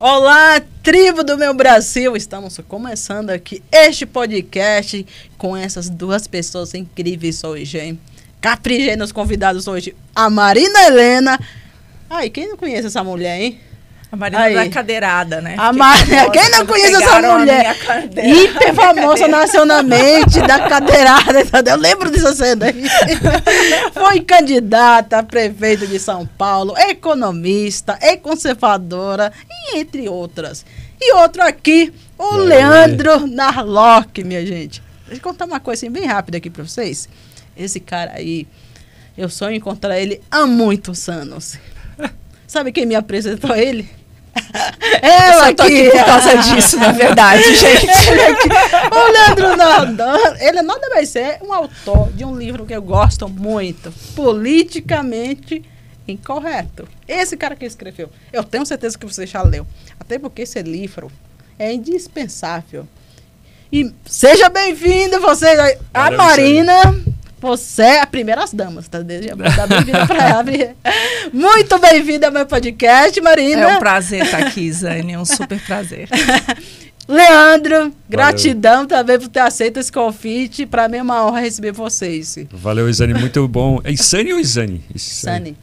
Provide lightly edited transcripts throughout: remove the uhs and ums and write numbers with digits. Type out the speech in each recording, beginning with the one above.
Olá, tribo do meu Brasil! Estamos começando aqui este podcast com essas duas pessoas incríveis hoje, hein? Caprichei nos convidados hoje, a Marina Helena. Ai, quem não conhece essa mulher, hein? A Marina da cadeirada, né? Quem não conhece essa mulher? Hiper famosa nacionalmente, da cadeirada. Eu lembro dessa cena aí. Foi candidata a prefeito de São Paulo, economista, conservadora, e entre outras. E outro aqui, o Leandro Narlock, minha gente. Deixa eu contar uma coisa assim, bem rápida aqui para vocês. Esse cara aí, eu sonho em encontrar ele há muitos anos. Sabe quem me apresentou ele? Ela aqui por causa disso, na verdade, gente. O Leandro Narlock, ele nada vai ser um autor de um livro que eu gosto muito, Politicamente Incorreto. Esse cara que escreveu, eu tenho certeza que você já leu, até porque esse livro é indispensável. E seja bem-vindo, você, a Marina. Você é a primeira das damas, tá? Bem-vinda para ela. Muito bem-vinda ao meu podcast, Marina. É um prazer estar aqui, Zane, é um super prazer. Leandro, gratidão também por ter aceito esse convite. Para mim é uma honra receber vocês. Valeu, Isane, muito bom. É Isane ou Isane? Isane.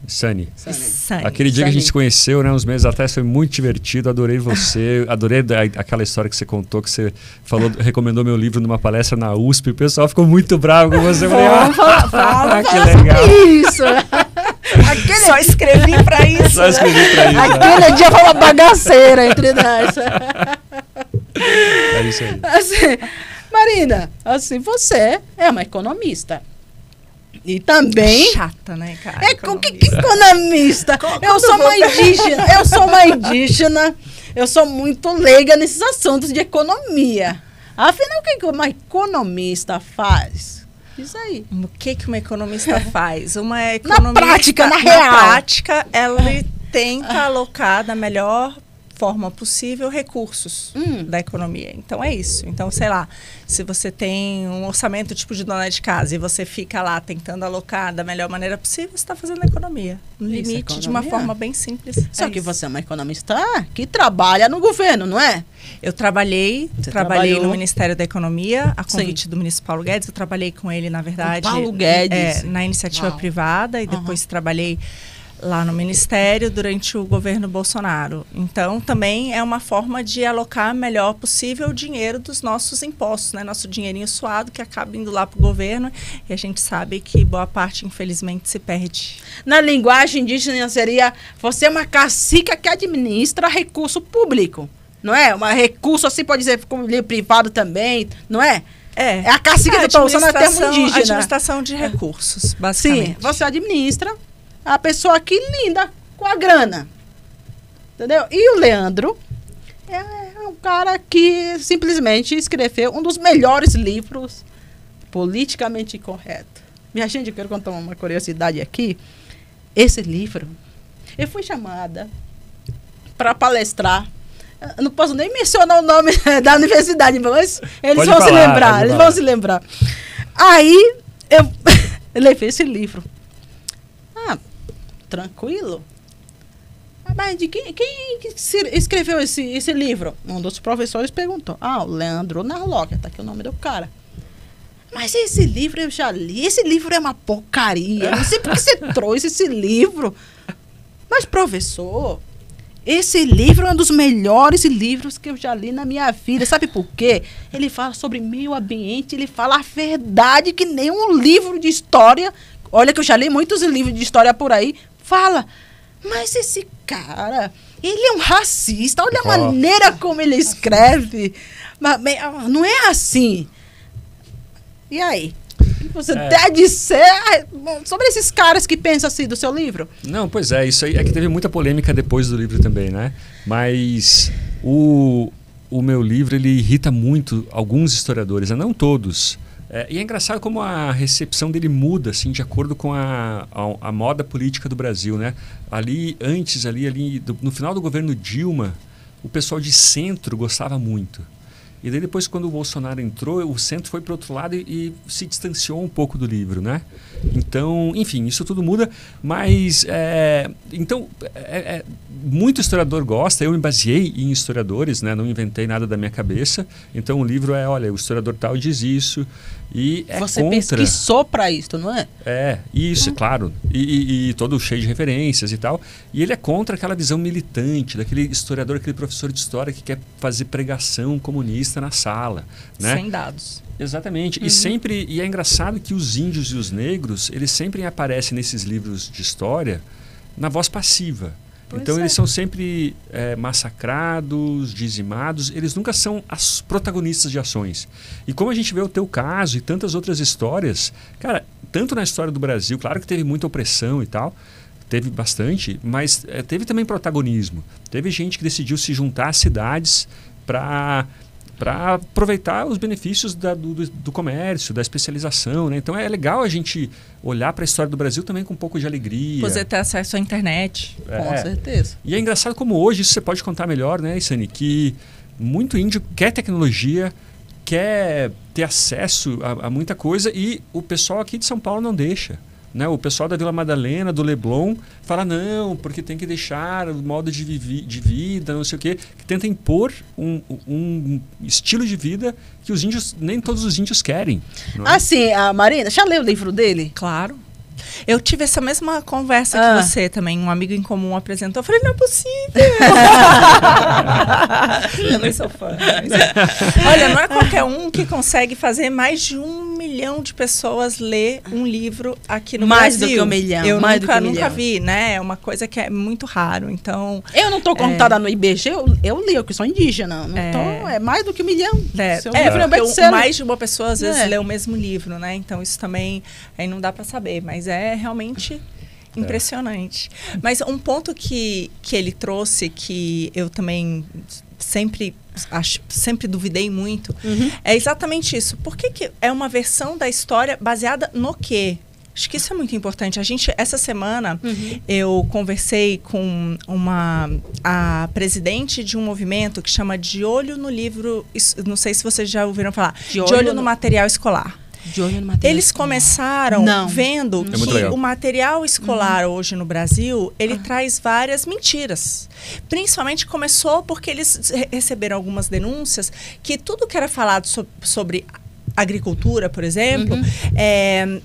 Aquele dia que a gente se conheceu, né, uns meses atrás, foi muito divertido. Adorei você, adorei aquela história que você contou, que você falou, recomendou meu livro numa palestra na USP. O pessoal ficou muito bravo com você. Fala que legal. Isso. Só escrevi pra isso. Só escrevi pra isso. Aquele dia foi uma bagaceira entre nós. É isso aí. Assim, Marina, assim, você é uma economista. E também... Chata, né, cara? Que economista? Eu sou uma indígena. Eu sou muito leiga nesses assuntos de economia. Afinal, o que uma economista faz? Isso aí. O que uma economista faz? Uma economista, na prática, na real. Na prática, ela tenta alocar da melhor forma possível recursos da economia. Então é isso. Então, sei lá, se você tem um orçamento tipo de dona de casa e você fica lá tentando alocar da melhor maneira possível, você está fazendo economia. No limite, de uma forma bem simples. Só que você é uma economista que trabalha no governo, não é? Eu trabalhei no Ministério da Economia, a convite do ministro Paulo Guedes. Eu trabalhei com ele, na verdade, Paulo Guedes. Na iniciativa privada e depois trabalhei lá no Ministério durante o governo Bolsonaro. Então, também é uma forma de alocar melhor possível o dinheiro dos nossos impostos, né? Nosso dinheirinho suado que acaba indo lá para o governo e a gente sabe que boa parte, infelizmente, se perde. Na linguagem indígena seria, você é uma cacica que administra recurso público, não é? Um recurso, assim, pode dizer, privado também, não é? É a cacica que eu estou usando a termo indígena. Administração de recursos, basicamente. Sim, você administra a pessoa que linda com a grana. Entendeu? E o Leandro é um cara que simplesmente escreveu um dos melhores livros politicamente incorreto. Minha gente, eu quero contar uma curiosidade aqui. Esse livro, eu fui chamada para palestrar. Eu não posso nem mencionar o nome da universidade, mas eles vão se lembrar. Eles vão se lembrar. Aí, eu levei esse livro. Tranquilo? Mas de quem escreveu esse livro? Um dos professores perguntou. O Leandro Narlock, tá aqui o nome do cara. Mas esse livro eu já li, esse livro é uma porcaria. Não sei por que você trouxe esse livro. Mas, professor, esse livro é um dos melhores livros que eu já li na minha vida. Sabe por quê? Ele fala sobre meio ambiente, ele fala a verdade que nem um livro de história. Olha que eu já li muitos livros de história por aí. Fala, mas esse cara, ele é um racista. Olha a maneira como ele escreve. Mas, não é assim. E aí? Você tem a dizer sobre esses caras que pensam assim do seu livro? Não, pois é. Isso aí é que teve muita polêmica depois do livro também, né? Mas o meu livro, ele irrita muito alguns historiadores, não todos. E é engraçado como a recepção dele muda, assim, de acordo com a moda política do Brasil, né? No final do governo Dilma, o pessoal de centro gostava muito. E daí depois, quando o Bolsonaro entrou, o centro foi para o outro lado e se distanciou um pouco do livro, né? Então, Então, enfim, isso tudo muda, mas então muito historiador gosta. Eu me baseei em historiadores, né? Não inventei nada da minha cabeça. Então o livro olha, o historiador tal diz isso e Você contra. pesquisou para isso, não é? Isso, claro. E todo cheio de referências e tal. E ele é contra aquela visão militante daquele historiador, aquele professor de história que quer fazer pregação comunista na sala, né? Sem dados. Exatamente. E é engraçado que os índios e os negros, eles sempre aparecem nesses livros de história na voz passiva. Então eles são sempre massacrados, dizimados, eles nunca são os protagonistas de ações. E como a gente vê o teu caso e tantas outras histórias, cara, tanto na história do Brasil, claro que teve muita opressão e tal, teve bastante, mas teve também protagonismo. Teve gente que decidiu se juntar às cidades para aproveitar os benefícios do comércio, da especialização, né? Então é legal a gente olhar para a história do Brasil também com um pouco de alegria. Você ter acesso à internet. Com certeza. E é engraçado como hoje, isso você pode contar melhor, né, Isani, que muito índio quer tecnologia, quer ter acesso a muita coisa e o pessoal aqui de São Paulo não deixa. Né? O pessoal da Vila Madalena, do Leblon, fala não, porque tem que deixar o modo de vida, não sei o quê, que tenta impor um estilo de vida que os índios, nem todos os índios querem. Não é? Assim, a Marina, já leu o livro dele? Claro. Eu tive essa mesma conversa que você também. Um amigo em comum apresentou. Eu falei, não é possível. Eu nem sou fã. Olha, não é qualquer um que consegue fazer mais de 1 milhão de pessoas ler um livro aqui no mais Brasil. Do que 1 milhão. Eu mais nunca vi, né? É uma coisa que é muito raro. Então, eu não estou contada no IBGE, eu li, eu que sou indígena. É mais do que 1 milhão. Seu livro é best-seller. Mais de uma pessoa, às vezes, lê o mesmo livro, né? Então, isso também aí não dá para saber. Mas é realmente impressionante. Mas um ponto que ele trouxe, que eu também sempre duvidei muito, é exatamente isso. Por que é uma versão da história baseada no quê? Acho que isso é muito importante. Essa semana, eu conversei com a presidente de um movimento que chama De Olho no Livro, não sei se vocês já ouviram falar, De Olho no Material Escolar. Eles começaram vendo que o material escolar hoje no Brasil, ele traz várias mentiras. Principalmente começou porque eles receberam algumas denúncias que tudo que era falado sobre agricultura, por exemplo,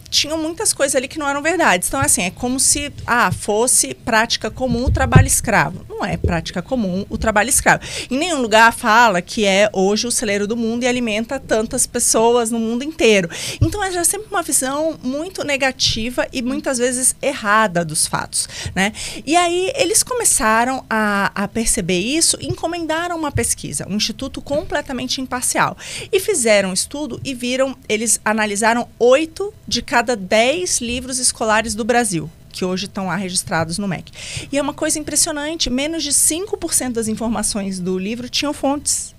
tinham muitas coisas ali que não eram verdades. Então, assim, é como se fosse prática comum o trabalho escravo. Não é prática comum o trabalho escravo. Em nenhum lugar fala que é hoje o celeiro do mundo e alimenta tantas pessoas no mundo inteiro. Então, é já sempre uma visão muito negativa e muitas vezes errada dos fatos, né? E aí, eles começaram a perceber isso e encomendaram uma pesquisa, um instituto completamente imparcial. E fizeram um estudo e eles analisaram 8 de cada 10 livros escolares do Brasil, que hoje estão lá registrados no MEC. E é uma coisa impressionante, menos de 5% das informações do livro tinham fontes.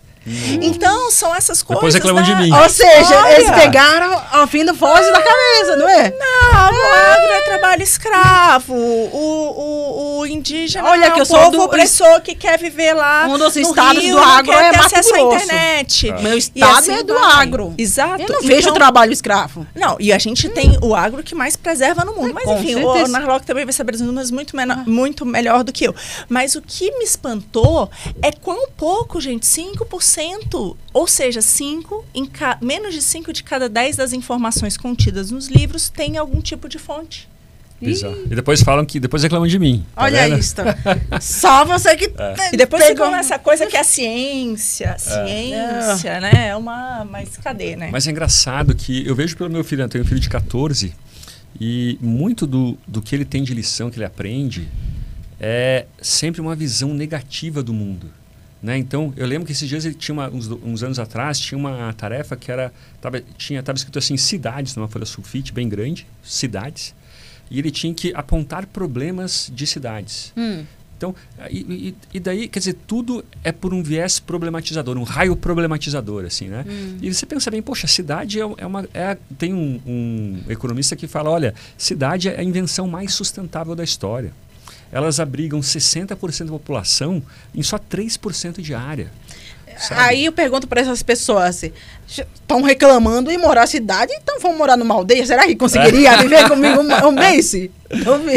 Então, são essas coisas. Depois reclamam de mim. Ou seja, eles pegaram ouvindo voz da cabeça, não é? Não, o agro é trabalho escravo. O indígena é um povo opressor que quer viver lá. Um dos no estados Rio, do agro quer é ter Mato acesso à Grosso. internet. Meu estado assim é do agro. Exato. Eu não vejo trabalho escravo. Não, e a gente tem o agro que mais preserva no mundo. Mas enfim, o Narlock também vai saber os números muito melhor do que eu. Mas o que me espantou é quão pouco, gente, 5%. Ou seja, menos de 5 de cada 10 das informações contidas nos livros tem algum tipo de fonte. Bizarro. E depois depois reclamam de mim. Tá Olha vendo? isso. Só você que E depois ficam essa coisa que é a ciência, né? Mas cadê, né? Mas é engraçado que eu vejo pelo meu filho, eu tenho um filho de 14, e muito do que ele tem de lição, que ele aprende, é sempre uma visão negativa do mundo. Né? Então, eu lembro que esses dias ele tinha uns anos atrás, tinha uma tarefa que estava escrito assim, cidades, numa folha sulfite bem grande, cidades, e ele tinha que apontar problemas de cidades. Então, e daí, quer dizer, tudo é por um viés problematizador, um raio problematizador, assim, né? E você pensa bem, poxa, a cidade tem um economista que fala, olha, cidade é a invenção mais sustentável da história. Elas abrigam 60% da população em só 3% de área. sabe? Aí eu pergunto para essas pessoas assim, estão reclamando em morar na cidade, então vão morar numa aldeia? Será que conseguiria viver comigo um mês?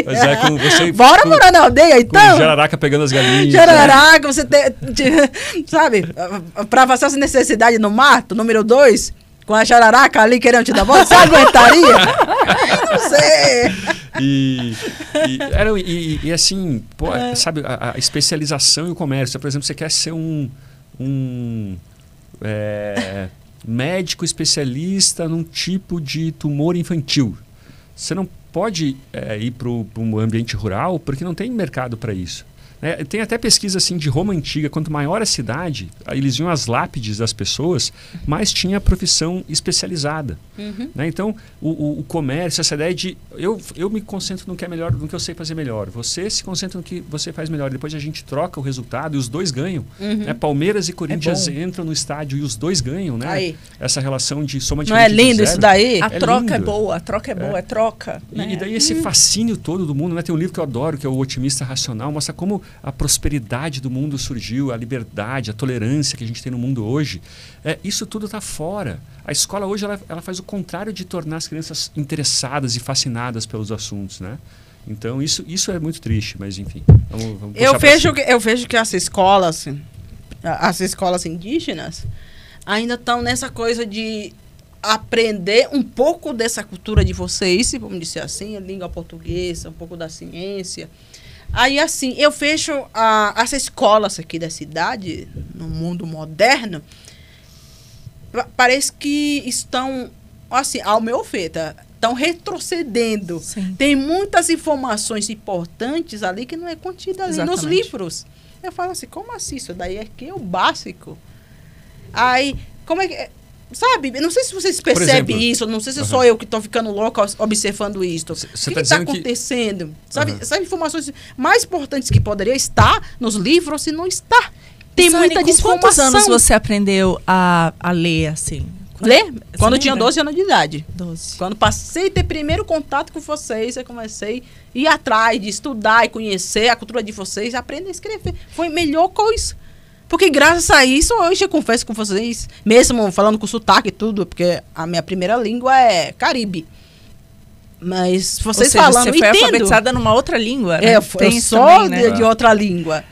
Mas é com você... Bora morar na aldeia, então? Com jararaca pegando as galinhas. Jararaca, você sabe, para fazer as necessidades no mato, número 2, com a jararaca ali querendo te dar bola, você aguentaria? Não sei. E assim, pô, sabe, a especialização e o comércio. Por exemplo, você quer ser um médico especialista num tipo de tumor infantil. Você não pode ir para um ambiente rural porque não tem mercado para isso. Tem até pesquisa assim de Roma Antiga, quanto maior a cidade, eles viam as lápides das pessoas, mais tinha profissão especializada. Né? Então, o comércio, essa ideia de eu me concentro no que é melhor, no que eu sei fazer melhor. Você se concentra no que você faz melhor. Depois a gente troca o resultado e os dois ganham. Né? Palmeiras e Corinthians entram no estádio e os dois ganham. Né? Aí. Essa relação de soma de não é lindo isso daí? A troca é boa, a troca é boa, é troca. Né? E daí esse fascínio todo do mundo, né? Tem um livro que eu adoro, que é o Otimista Racional, mostra como a prosperidade do mundo surgiu, a liberdade, a tolerância que a gente tem no mundo hoje. Isso tudo está fora. A escola hoje ela faz o contrário de tornar as crianças interessadas e fascinadas pelos assuntos, né? Então isso é muito triste, mas enfim. Vamos eu vejo que as escolas indígenas ainda estão nessa coisa de aprender um pouco dessa cultura de vocês, vamos dizer assim, a língua portuguesa, um pouco da ciência. Aí, assim, eu vejo as escolas aqui da cidade, no mundo moderno, parece que estão, assim, ao meu ver, estão retrocedendo. Sim. Tem muitas informações importantes ali que não é contida ali nos livros. Eu falo assim, como assim? Isso daí aqui é o básico. Aí, como é que... Sabe, não sei se vocês percebem isso, não sei se sou eu que estou ficando louca observando isso. O que está acontecendo? Sabe, informações mais importantes que poderiam estar nos livros e não está. Tem muita desinformação. Quantos anos você aprendeu a ler, assim? Ler? Quando eu tinha 12 anos de idade. 12. Quando passei a ter primeiro contato com vocês, eu comecei a ir atrás de estudar e conhecer a cultura de vocês, aprender a escrever. Foi a melhor coisa. Porque graças a isso, hoje eu confesso com vocês, mesmo falando com sotaque e tudo, porque a minha primeira língua é Caribe. Mas vocês falando, você foi alfabetizada numa outra língua, né? Eu sou também, né? de outra língua.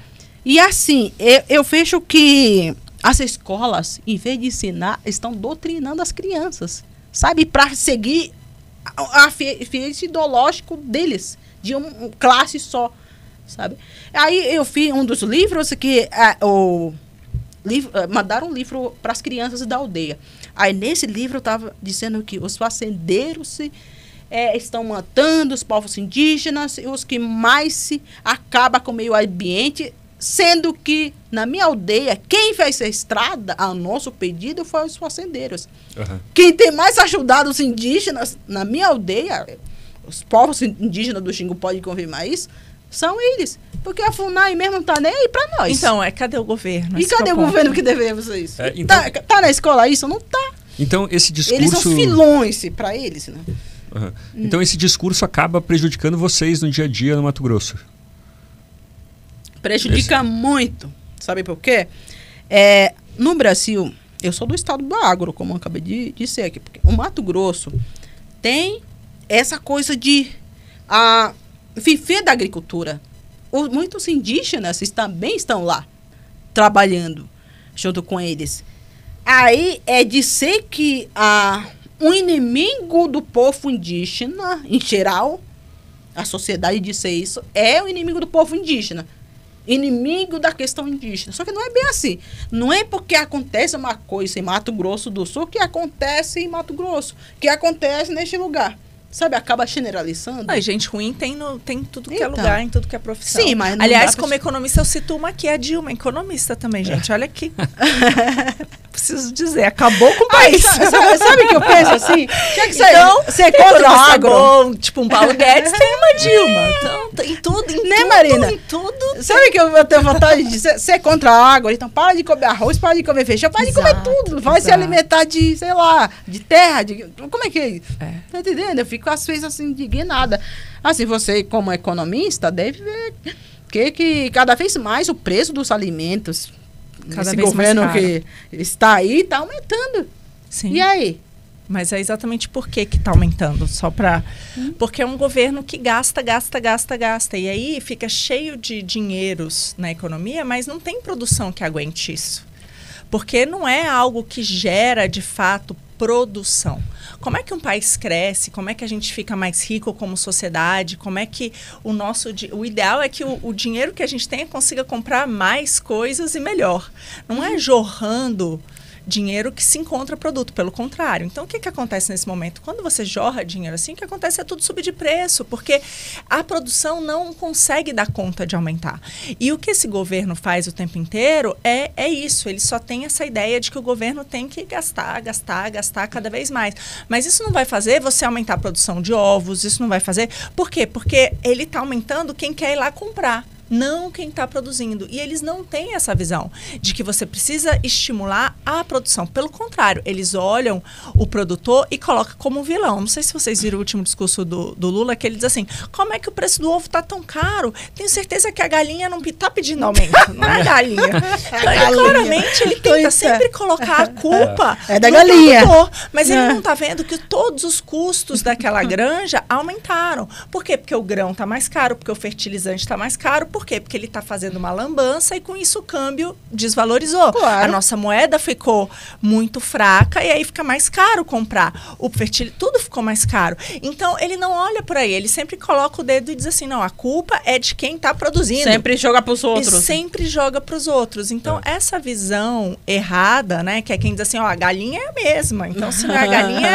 E assim, eu vejo que as escolas, em vez de ensinar, estão doutrinando as crianças, sabe? Para seguir a fiel ideológico deles, de uma classe só. Sabe? Aí eu fiz um dos livros que mandaram um livro para as crianças da aldeia. Aí nesse livro estava dizendo que os fazendeiros estão matando os povos indígenas e os que mais se acaba com o meio ambiente, sendo que na minha aldeia quem fez a estrada a nosso pedido foi os fazendeiros. Quem tem mais ajudado os indígenas na minha aldeia, os povos indígenas do Xingu podem confirmar isso, são eles. Porque a FUNAI mesmo não está nem aí para nós. Então, cadê o governo? E cadê o governo que devemos isso? Então, tá na escola isso? Não tá. Então, esse discurso... Eles são filões para eles, né? Então, esse discurso acaba prejudicando vocês no dia a dia no Mato Grosso? Prejudica muito. Sabe por quê? No Brasil, eu sou do estado do agro, como eu acabei de dizer aqui. Porque o Mato Grosso tem essa coisa de... viver da agricultura. Muitos indígenas também estão lá, trabalhando junto com eles. Aí é dizer que um inimigo do povo indígena, em geral, a sociedade diz isso, é o inimigo do povo indígena. Inimigo da questão indígena. Só que não é bem assim. Não é porque acontece uma coisa em Mato Grosso do Sul que acontece em Mato Grosso, que acontece neste lugar. Sabe, acaba generalizando. Gente ruim tem tudo que é lugar, em tudo que é profissão. Sim, mas aliás, como economista, eu cito uma aqui, a Dilma, economista também, gente. Olha aqui. Preciso dizer, acabou com o país. Sabe o que eu penso assim? Tinha que ser contra o agro. Bom, tipo um Paulo Guedes, tem uma Dilma. Então, em tudo, Marina? Em tudo. Sabe que eu tenho vontade de ser contra a água? Então, para de comer arroz, para de comer feijão, para de comer tudo. Vai se alimentar de, sei lá, de terra. Como é que é isso? Tá entendendo? Eu fico às vezes assim, indignada. Assim, você como economista deve ver que cada vez mais o preço dos alimentos esse governo que está aí está aumentando. Sim. E aí? Mas é exatamente por que está aumentando. Porque é um governo que gasta. E aí fica cheio de dinheiros na economia, mas não tem produção que aguente isso. Porque não é algo que gera, de fato, produção. Como é que um país cresce? Como é que a gente fica mais rico como sociedade? Como é que o ideal é que o dinheiro que a gente tenha consiga comprar mais coisas e melhor. Não é jorrando dinheiro que se encontra produto, pelo contrário. Então, o que acontece nesse momento? Quando você jorra dinheiro assim, o que acontece é tudo subir de preço, porque a produção não consegue dar conta de aumentar. E o que esse governo faz o tempo inteiro é isso, ele só tem essa ideia de que o governo tem que gastar cada vez mais. Mas isso não vai fazer você aumentar a produção de ovos, isso não vai fazer... Por quê? Porque ele está aumentando quem quer ir lá comprar. Não quem está produzindo. E eles não têm essa visão de que você precisa estimular a produção. Pelo contrário, eles olham o produtor e colocam como vilão. Não sei se vocês viram o último discurso do Lula, que ele diz assim, como é que o preço do ovo está tão caro? Tenho certeza que a galinha não está pedindo aumento. Não é a galinha. Claramente, ele tenta sempre colocar a culpa da galinha. Produtor, mas ele não está vendo que todos os custos daquela granja aumentaram. Por quê? Porque o grão está mais caro, porque o fertilizante está mais caro. Por quê? Porque ele está fazendo uma lambança e com isso o câmbio desvalorizou. Claro. A nossa moeda ficou muito fraca e aí fica mais caro comprar. O fertilizante, tudo ficou mais caro. Então, ele não olha por aí. Ele sempre coloca o dedo e diz assim, não, a culpa é de quem está produzindo. Sempre joga para os outros. E sempre joga para os outros. Então, essa visão errada, né, que é quem diz assim, ó, a galinha é a mesma. Então, se não é a galinha,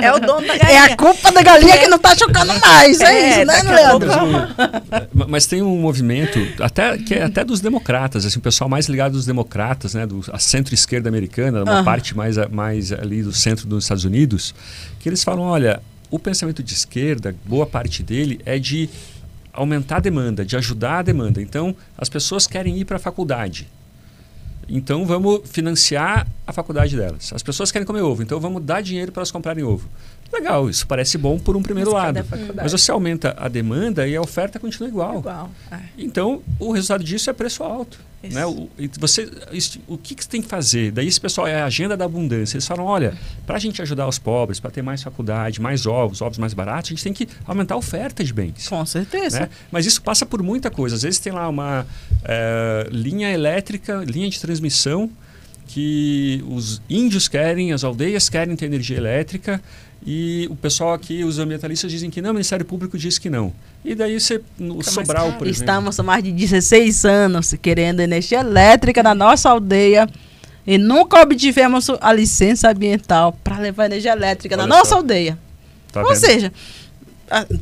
é o dono da galinha. É a culpa da galinha que não está chocando mais. É isso, né, Leandro? Mas tem um movimento, que é até dos democratas, assim, o pessoal mais ligado dos democratas, né, a centro-esquerda americana, uma parte mais ali do centro dos Estados Unidos, que eles falam, olha, o pensamento de esquerda, boa parte dele é de aumentar a demanda, de ajudar a demanda. Então, as pessoas querem ir para a faculdade. Então, vamos financiar a faculdade delas. As pessoas querem comer ovo, então vamos dar dinheiro para elas comprarem ovo. Legal, isso parece bom por um primeiro lado. Mas você aumenta a demanda e a oferta continua igual. Então, o resultado disso é preço alto. Né? O que você tem que fazer? Daí esse pessoal é a agenda da abundância. Eles falam, olha, para a gente ajudar os pobres, para ter mais faculdade, mais ovos mais baratos, a gente tem que aumentar a oferta de bens. Com certeza. Né? Mas isso passa por muita coisa. Às vezes tem lá uma linha elétrica, linha de transmissão, que os índios querem, as aldeias querem ter energia elétrica, e o pessoal aqui, os ambientalistas dizem que não, o Ministério Público diz que não. E daí você, no Sobral, por exemplo... Estamos há mais de 16 anos querendo energia elétrica na nossa aldeia e nunca obtivemos a licença ambiental para levar energia elétrica na nossa aldeia. Ou seja,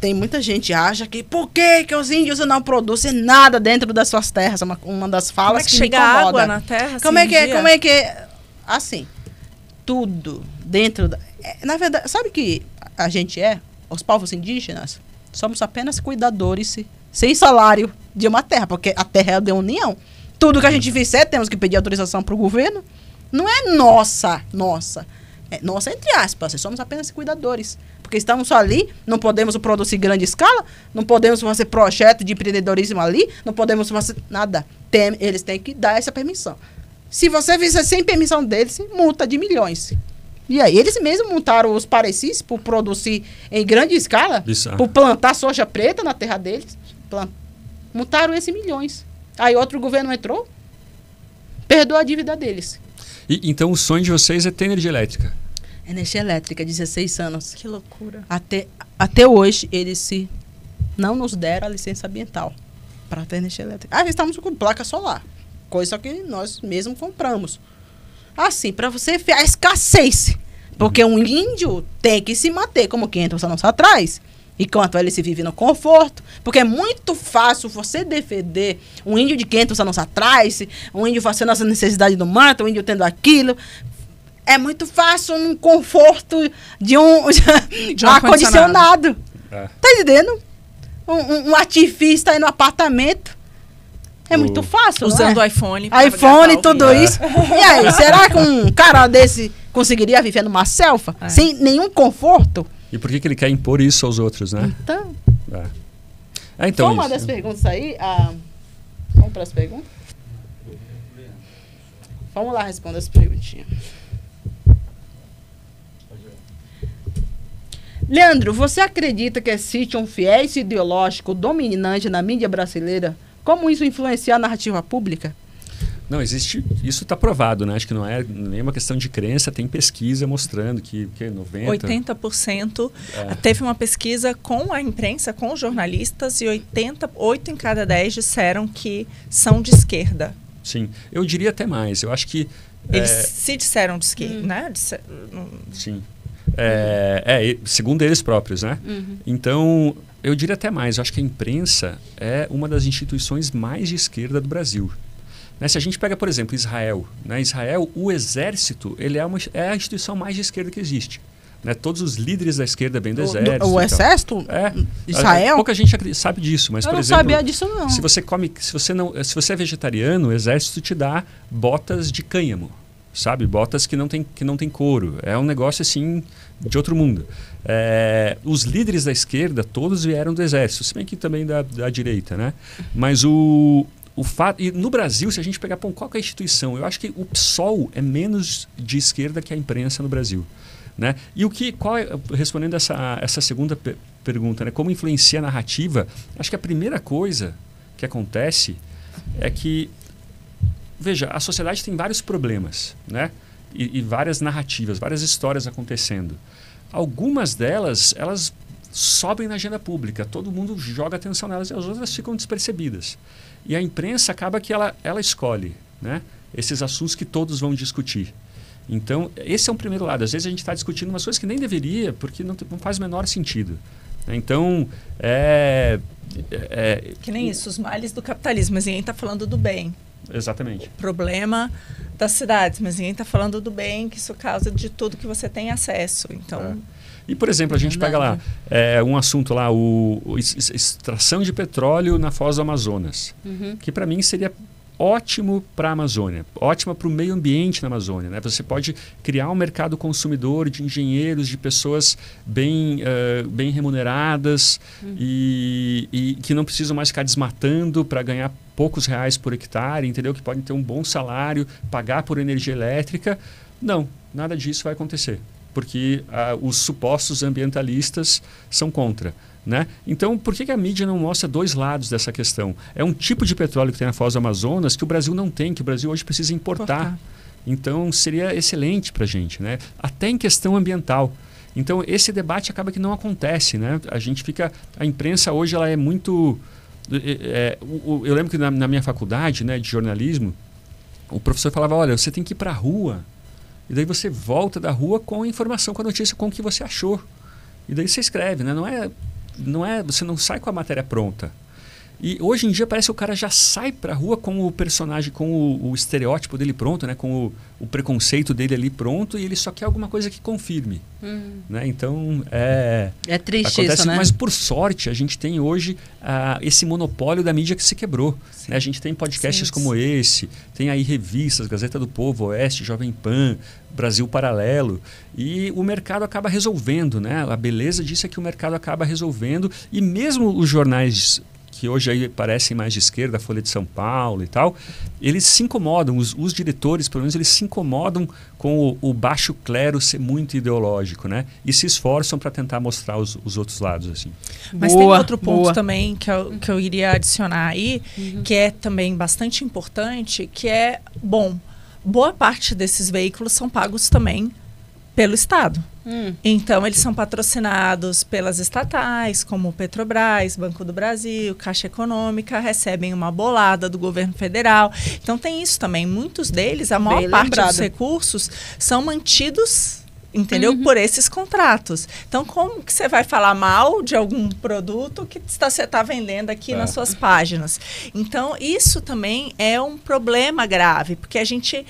tem muita gente que acha que por que os índios não produzem nada dentro das suas terras? Uma das falas que chega me incomoda. Água na terra? Como é que é? Assim, tudo dentro da... Na verdade, sabe que a gente os povos indígenas, somos apenas cuidadores sem salário de uma terra, porque a terra é da União. Tudo que a gente fizer, temos que pedir autorização para o governo. Não é nossa. É nossa, entre aspas. Somos apenas cuidadores. Porque estamos só ali, não podemos produzir grande escala, não podemos fazer projeto de empreendedorismo ali, não podemos fazer nada. Eles têm que dar essa permissão. Se você fizer sem permissão deles, multa de milhões. E aí, eles mesmos montaram os parecis por produzir em grande escala, por plantar soja preta na terra deles. Montaram esses milhões. Aí outro governo entrou, perdoou a dívida deles. Então o sonho de vocês é ter energia elétrica? Energia elétrica, 16 anos. Que loucura. Até hoje, eles não nos deram a licença ambiental para ter energia elétrica. Ah, estamos com placa solar, coisa que nós mesmos compramos. Assim, para você ver a escassez. Porque um índio tem que se manter, como 500 anos atrás, enquanto ele se vive no conforto. Porque é muito fácil você defender um índio de 500 anos atrás, um índio fazendo as necessidades do manto, um índio tendo aquilo. É muito fácil um conforto de um ar-condicionado. Tá entendendo? Um artifício aí no apartamento. É muito fácil, usando não é? iPhone e tudo isso. E aí, será que um cara desse conseguiria viver numa selva sem nenhum conforto? E por que ele quer impor isso aos outros, né? Então, uma das perguntas aí. Vamos para as perguntas? Vamos lá responder essa perguntinha. Leandro, você acredita que existe um viés ideológico dominante na mídia brasileira? Como isso influencia a narrativa pública? Não, existe, isso está provado, né? Acho que não é nenhuma questão de crença, tem pesquisa mostrando que 80%. Teve uma pesquisa com a imprensa, com os jornalistas, e 8 em cada 10 disseram que são de esquerda. Sim, eu diria até mais. Eu acho que... Eles se disseram de esquerda, né? Sim. Segundo eles próprios, né? Uhum. Então, eu diria até mais. Eu acho que a imprensa é uma das instituições mais de esquerda do Brasil. Né? Se a gente pega, por exemplo, Israel. Né? Israel, o exército, ele é a instituição mais de esquerda que existe. Né? Todos os líderes da esquerda vêm do exército. O exército? Israel? Pouca gente sabe disso, mas, eu por não exemplo... sabia disso, não. Se você é vegetariano, o exército te dá botas de cânhamo. Sabe? Botas que não tem couro. É um negócio assim de outro mundo. Os líderes da esquerda, todos vieram do exército, se bem que também da direita, né? Mas o fato... E no Brasil, se a gente pegar qual que é a instituição, eu acho que o PSOL é menos de esquerda que a imprensa no Brasil. Né? E respondendo essa segunda pergunta, né? Como influencia a narrativa, acho que a primeira coisa que acontece é que, veja, a sociedade tem vários problemas, né? E várias narrativas, várias histórias acontecendo. Algumas delas, elas sobem na agenda pública, todo mundo joga atenção nelas e as outras ficam despercebidas. E a imprensa acaba que ela escolhe, né? Esses assuntos que todos vão discutir. Então, esse é um primeiro lado. Às vezes a gente está discutindo umas coisas que nem deveria, porque não faz o menor sentido. Então, que nem isso, os males do capitalismo, mas ninguém está falando do bem. Exatamente. Problema das cidades, mas ninguém está falando do bem, que isso causa de tudo que você tem acesso. Então... E, por exemplo, a gente pega lá um assunto lá, extração de petróleo na Foz do Amazonas, que para mim seria ótimo para a Amazônia, ótimo para o meio ambiente na Amazônia. Né? Você pode criar um mercado consumidor de engenheiros, de pessoas bem remuneradas e que não precisam mais ficar desmatando para ganhar poucos reais por hectare, entendeu? Que podem ter um bom salário, pagar por energia elétrica. Não, nada disso vai acontecer, porque os supostos ambientalistas são contra. Né? Então, por que a mídia não mostra dois lados dessa questão? É um tipo de petróleo que tem na Foz do Amazonas que o Brasil não tem, que o Brasil hoje precisa importar. Então, seria excelente para a gente, né? Até em questão ambiental. Então, esse debate acaba que não acontece. Né? A imprensa hoje ela é muito... eu lembro que na minha faculdade, né, de jornalismo, o professor falava, olha, você tem que ir para a rua. E daí você volta da rua com a informação, com a notícia, com o que você achou. E daí você escreve, né? Você não sai com a matéria pronta. E hoje em dia parece que o cara já sai pra rua com o personagem, com o estereótipo dele pronto, né? Com o preconceito dele ali pronto, e ele só quer alguma coisa que confirme. Né? Então, é triste isso, né? Mas por sorte, a gente tem hoje esse monopólio da mídia que se quebrou. Né? A gente tem podcasts como esse, tem aí revistas, Gazeta do Povo, Oeste, Jovem Pan, Brasil Paralelo, e o mercado acaba resolvendo, né? A beleza disso é que o mercado acaba resolvendo, e mesmo os jornais que hoje aí parecem mais de esquerda, a Folha de São Paulo e tal, eles se incomodam, os diretores, pelo menos, eles se incomodam com o baixo clero ser muito ideológico, né? E se esforçam para tentar mostrar os outros lados, assim. Mas tem outro ponto também que eu iria adicionar aí, que é também bastante importante, que é, boa parte desses veículos são pagos também pelo Estado. Então, eles são patrocinados pelas estatais, como Petrobras, Banco do Brasil, Caixa Econômica, recebem uma bolada do governo federal. Então, tem isso também. Muitos deles, a maior parte dos recursos, são mantidos, entendeu? Por esses contratos. Então, como que você vai falar mal de algum produto que você está vendendo aqui nas suas páginas? Então, isso também é um problema grave, porque a gente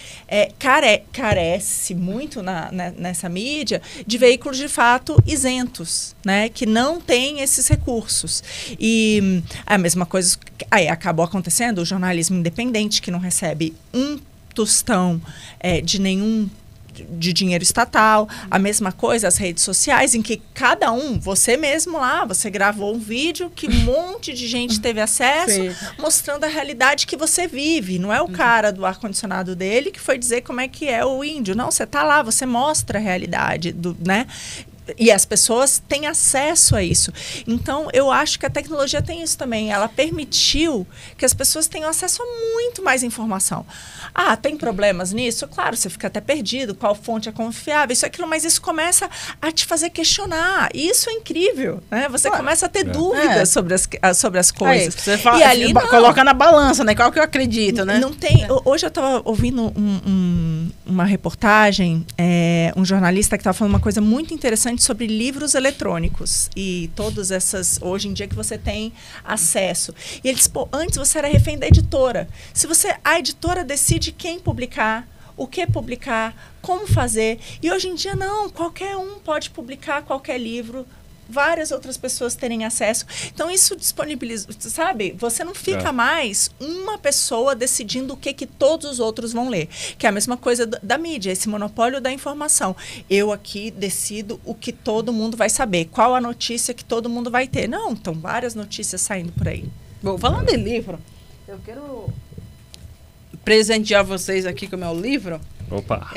carece muito nessa mídia de veículos de fato isentos, né? Que não têm esses recursos. E a mesma coisa aí acabou acontecendo, o jornalismo independente, que não recebe um tostão de nenhum de dinheiro estatal. A mesma coisa as redes sociais, em que cada um, você mesmo lá, você gravou um vídeo que um monte de gente teve acesso, mostrando a realidade que você vive. Não é o cara do ar-condicionado dele que foi dizer como é que é o índio. Não, você tá lá, você mostra a realidade, né? E as pessoas têm acesso a isso. Então, eu acho que a tecnologia tem isso também. Ela permitiu que as pessoas tenham acesso a muito mais informação. Ah, tem problemas nisso? Claro, você fica até perdido. Qual fonte é confiável? Isso, aquilo. Mas isso começa a te fazer questionar. E isso é incrível, né? Você começa a ter dúvidas sobre as coisas. Aí, você fala, e ali coloca na balança, né? Qual que eu acredito, né? Não tem... Hoje eu estava ouvindo uma reportagem, um jornalista que estava falando uma coisa muito interessante sobre livros eletrônicos e todas essas, hoje em dia, que você tem acesso. E ele disse, antes você era refém da editora. A editora decide quem publicar, o que publicar, como fazer. E hoje em dia, não, qualquer um pode publicar qualquer livro, várias outras pessoas terem acesso. Então, isso disponibiliza, sabe? Você não fica mais uma pessoa decidindo o que todos os outros vão ler. Que é a mesma coisa da mídia, esse monopólio da informação. Eu aqui decido o que todo mundo vai saber, qual a notícia que todo mundo vai ter. Não, estão várias notícias saindo por aí. Bom, falando de livro, eu quero presentear vocês aqui com o meu livro. Opa!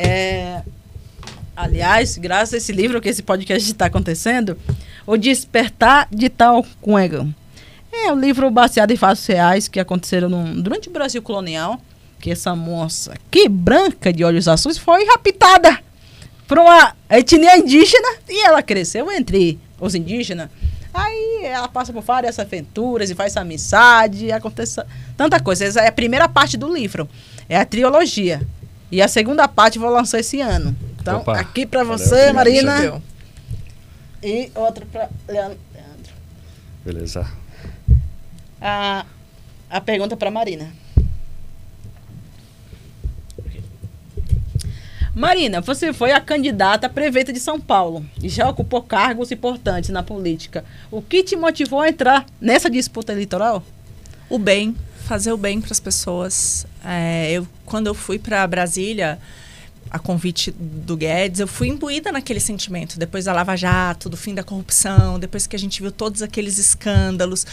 Aliás, graças a esse livro que esse podcast está acontecendo, O Despertar de Tal Quang. É um livro baseado em fatos reais que aconteceram durante o Brasil colonial, que essa moça, que branca de olhos azuis, foi raptada por uma etnia indígena e ela cresceu entre os indígenas. Aí ela passa por várias aventuras e faz amizade, acontece tanta coisa. Essa é a primeira parte do livro, é a trilogia. E a segunda parte eu vou lançar esse ano. Então, aqui para você, Marina. E outra para Leandro. Beleza. A pergunta para Marina. Marina, você foi a candidata a prefeita de São Paulo e já ocupou cargos importantes na política. O que te motivou a entrar nessa disputa eleitoral? O bem, fazer o bem para as pessoas. Quando eu fui para Brasília, a convite do Guedes, eu fui imbuída naquele sentimento, depois da Lava Jato, do fim da corrupção, depois que a gente viu todos aqueles escândalos.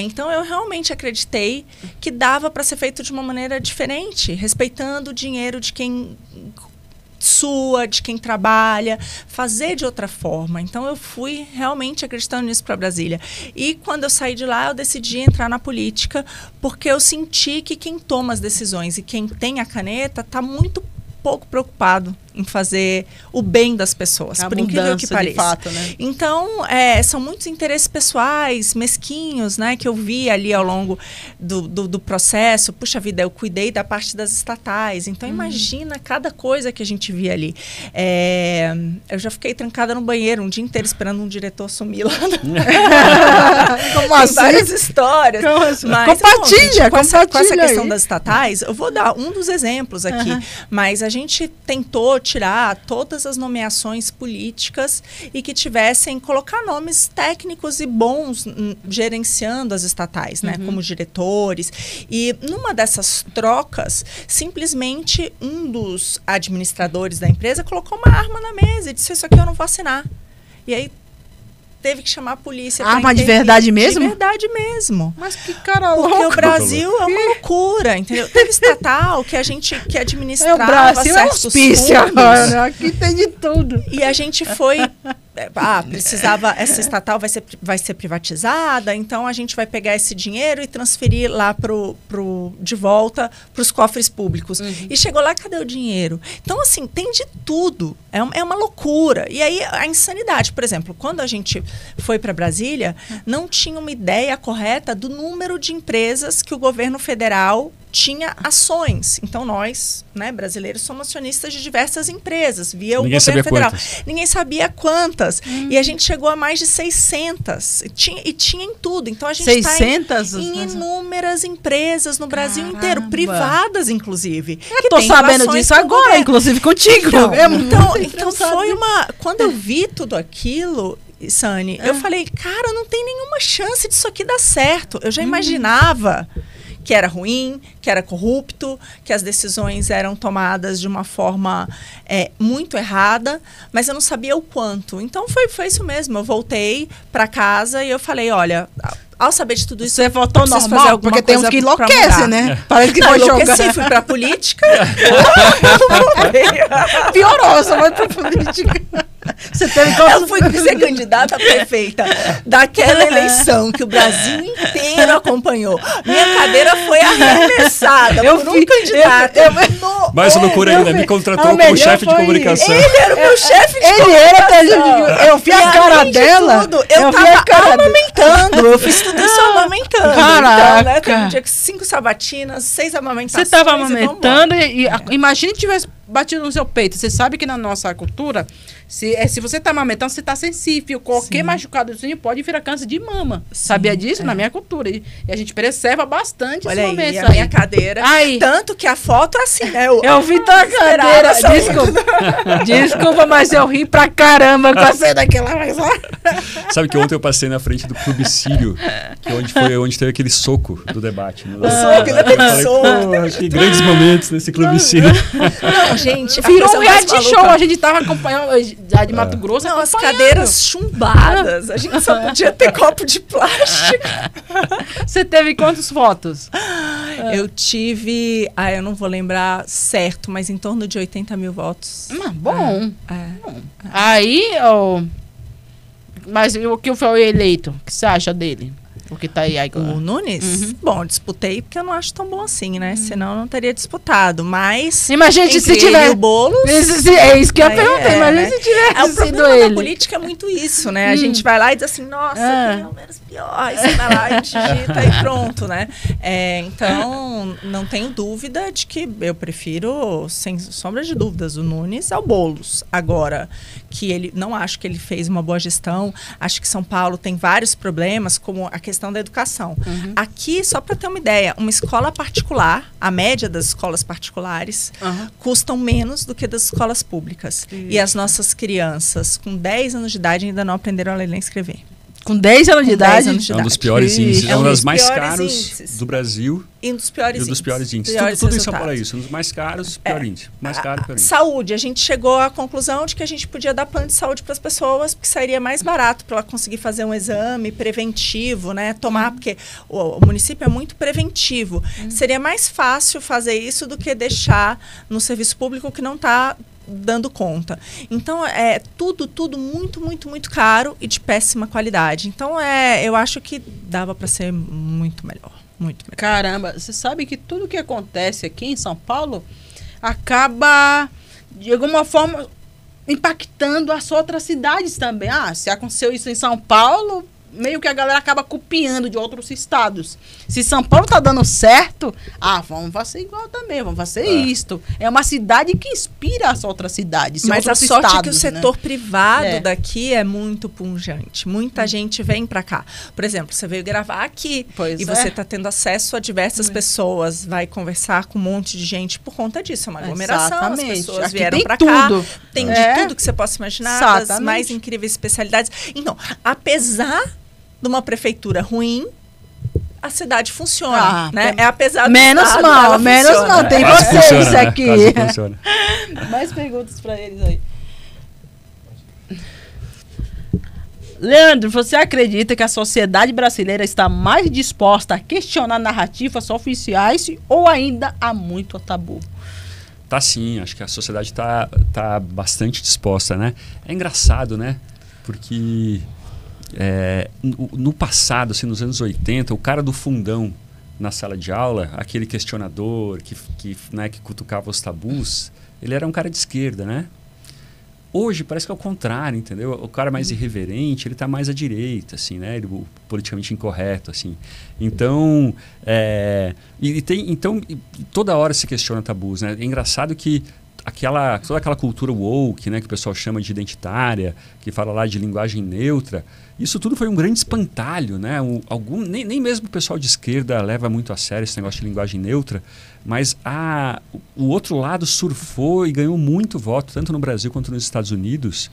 Então, eu realmente acreditei que dava para ser feito de uma maneira diferente, respeitando o dinheiro de quem de quem trabalha, fazer de outra forma. Então, eu fui realmente acreditando nisso para Brasília. E quando eu saí de lá, eu decidi entrar na política, porque eu senti que quem toma as decisões e quem tem a caneta está muito pouco preocupado em fazer o bem das pessoas, por incrível que pareça. De fato, né? Então, são muitos interesses pessoais, mesquinhos, né, que eu vi ali ao longo do processo. Puxa vida, eu cuidei da parte das estatais. Então, imagina cada coisa que a gente via ali. Eu já fiquei trancada no banheiro um dia inteiro esperando um diretor sumir lá. Como assim? Várias histórias. Mas, compartilha, com essa questão das estatais, eu vou dar um dos exemplos aqui. Mas a gente tentou tirar todas as nomeações políticas e que tivessem, colocar nomes técnicos e bons gerenciando as estatais, né, como diretores. E numa dessas trocas, simplesmente um dos administradores da empresa colocou uma arma na mesa e disse, isso aqui eu não vou assinar. E aí teve que chamar a polícia. Arma de verdade mesmo? De verdade mesmo. Mas que cara louco. Porque o Brasil é uma loucura, entendeu? Teve estatal que administrava o Brasil certos hospício fundos. agora, né? Aqui tem de tudo. E a gente foi... precisava... Essa estatal vai ser privatizada, então a gente vai pegar esse dinheiro e transferir lá de volta para os cofres públicos. E chegou lá, cadê o dinheiro? Então, assim, tem de tudo. É uma loucura. E aí, a insanidade. Por exemplo, quando a gente foi para Brasília, não tinha uma ideia correta do número de empresas que o governo federal tinha ações. Então, nós, né, brasileiros, somos acionistas de diversas empresas, via o governo federal. Ninguém sabia quantas. E a gente chegou a mais de 600. E tinha em tudo. Então, a gente está em inúmeras empresas no Brasil inteiro, privadas, inclusive. Eu tô sabendo disso agora, inclusive contigo. Então foi uma... Quando eu vi tudo aquilo, Sani, eu falei, cara, não tem nenhuma chance disso aqui dar certo. Eu já imaginava que era ruim, que era corrupto, que as decisões eram tomadas de uma forma muito errada, mas eu não sabia o quanto. Então foi isso mesmo. Eu voltei para casa e eu falei, olha, ao saber de tudo isso, você votou normal, porque tem uns que enlouquecem, né? Parece que não, foi enlouqueci, jogar. fui pra política. Piorou, só vai pra política. Você teve Eu fui ser candidata prefeita daquela eleição que o Brasil inteiro acompanhou. Minha cadeira foi arremessada por um candidato. Mais loucura ainda, me contratou como chefe de comunicação. Ele era o meu chefe de Ele era, eu vi a cara dela. Tudo, eu tava amamentando. Eu fiz tudo isso amamentando. Caraca. Então, né, teve um dia que 5 sabatinas, 6 amamentações. Você tava amamentando e imagine que tivesse batido no seu peito. Você sabe que na nossa cultura, se você tá amamentando, você tá sensível. Qualquer machucadozinho pode virar câncer de mama. Sim, sabia disso? Na minha cultura. E a gente preserva bastante esse momento. Olha aí, a minha cadeira. Aí. Tanto que a foto é assim, né? Eu vi tua cadeira. Desculpa, mas eu ri pra caramba com a cena daquela. Sabe que ontem eu passei na frente do Clube Sírio, que onde teve aquele soco do debate. O soco, que grandes momentos nesse Clube Sírio. Não, gente, virou um reality show. A gente tava acompanhando já de Mato Grosso. Não, as cadeiras chumbadas. A gente só podia ter copo de plástico. Você teve quantas fotos? Eu tive, eu não vou lembrar certo, mas em torno de 80 mil votos. Bom. Aí, mas o que foi eleito? O que você acha dele? O que tá aí agora? O Nunes? Bom, disputei porque eu não acho tão bom assim, né? Senão eu não teria disputado, mas... Imagina se tiver... o Boulos... É isso que eu perguntei, imagina se tivesse o problema da política é muito isso, né? A gente vai lá e diz assim, nossa, quem é o menos pior? Aí você vai lá e digita e pronto, né? Então, não tenho dúvida de que eu prefiro, sem sombra de dúvidas, o Nunes ao Boulos. Agora, que ele não acho que ele fez uma boa gestão, acho que São Paulo tem vários problemas, como a questão da educação. Aqui, só para ter uma ideia, uma escola particular, a média das escolas particulares, custam menos do que das escolas públicas. E as nossas crianças, com 10 anos de idade, ainda não aprenderam a ler nem escrever. Com 10 anos de idade? É um dos piores índices. É um dos mais caros do Brasil. E um dos piores índices. Tudo em São Paulo é isso. Um dos mais caros, pior índice. Mais caro, pior índice. Saúde. A gente chegou à conclusão de que a gente podia dar plano de saúde para as pessoas, porque sairia mais barato para ela conseguir fazer um exame preventivo, né? Tomar, porque o município é muito preventivo. Seria mais fácil fazer isso do que deixar no serviço público que não está dando conta. Então, é tudo muito, muito, muito caro e de péssima qualidade. Então, eu acho que dava para ser muito melhor. Muito melhor. Caramba, você sabe que tudo que acontece aqui em São Paulo acaba, de alguma forma, impactando as outras cidades também. Se aconteceu isso em São Paulo, meio que a galera acaba copiando de outros estados. Se São Paulo tá dando certo, vamos fazer igual também, vamos fazer isto. É uma cidade que inspira as outras cidades. Mas a sorte estados, é que o setor privado daqui é muito pungente. Muita gente vem para cá. Por exemplo, você veio gravar aqui e você tá tendo acesso a diversas pessoas, vai conversar com um monte de gente por conta disso. É uma aglomeração, exatamente. As pessoas aqui vieram para cá. Tem de tudo que você possa imaginar, das mais incríveis especialidades. Então, apesar de uma prefeitura ruim, a cidade funciona, né? Apesar do menos mal, tem quase vocês funciona, aqui. Mais perguntas para eles aí. Leandro, você acredita que a sociedade brasileira está mais disposta a questionar narrativas oficiais ou ainda há muito tabu? Tá sim, acho que a sociedade tá bastante disposta, né? É engraçado, né? Porque no passado, assim, nos anos 80, o cara do fundão na sala de aula, aquele questionador que cutucava os tabus, ele era um cara de esquerda, né? Hoje parece que é o contrário, entendeu? O cara mais irreverente, ele está mais à direita, assim, né? Ele, politicamente incorreto, assim. Então, toda hora se questiona tabus, né? É engraçado que toda aquela cultura woke, né, que o pessoal chama de identitária, que fala lá de linguagem neutra, isso tudo foi um grande espantalho, né? Nem mesmo o pessoal de esquerda leva muito a sério esse negócio de linguagem neutra, mas o outro lado surfou e ganhou muito voto, tanto no Brasil quanto nos Estados Unidos,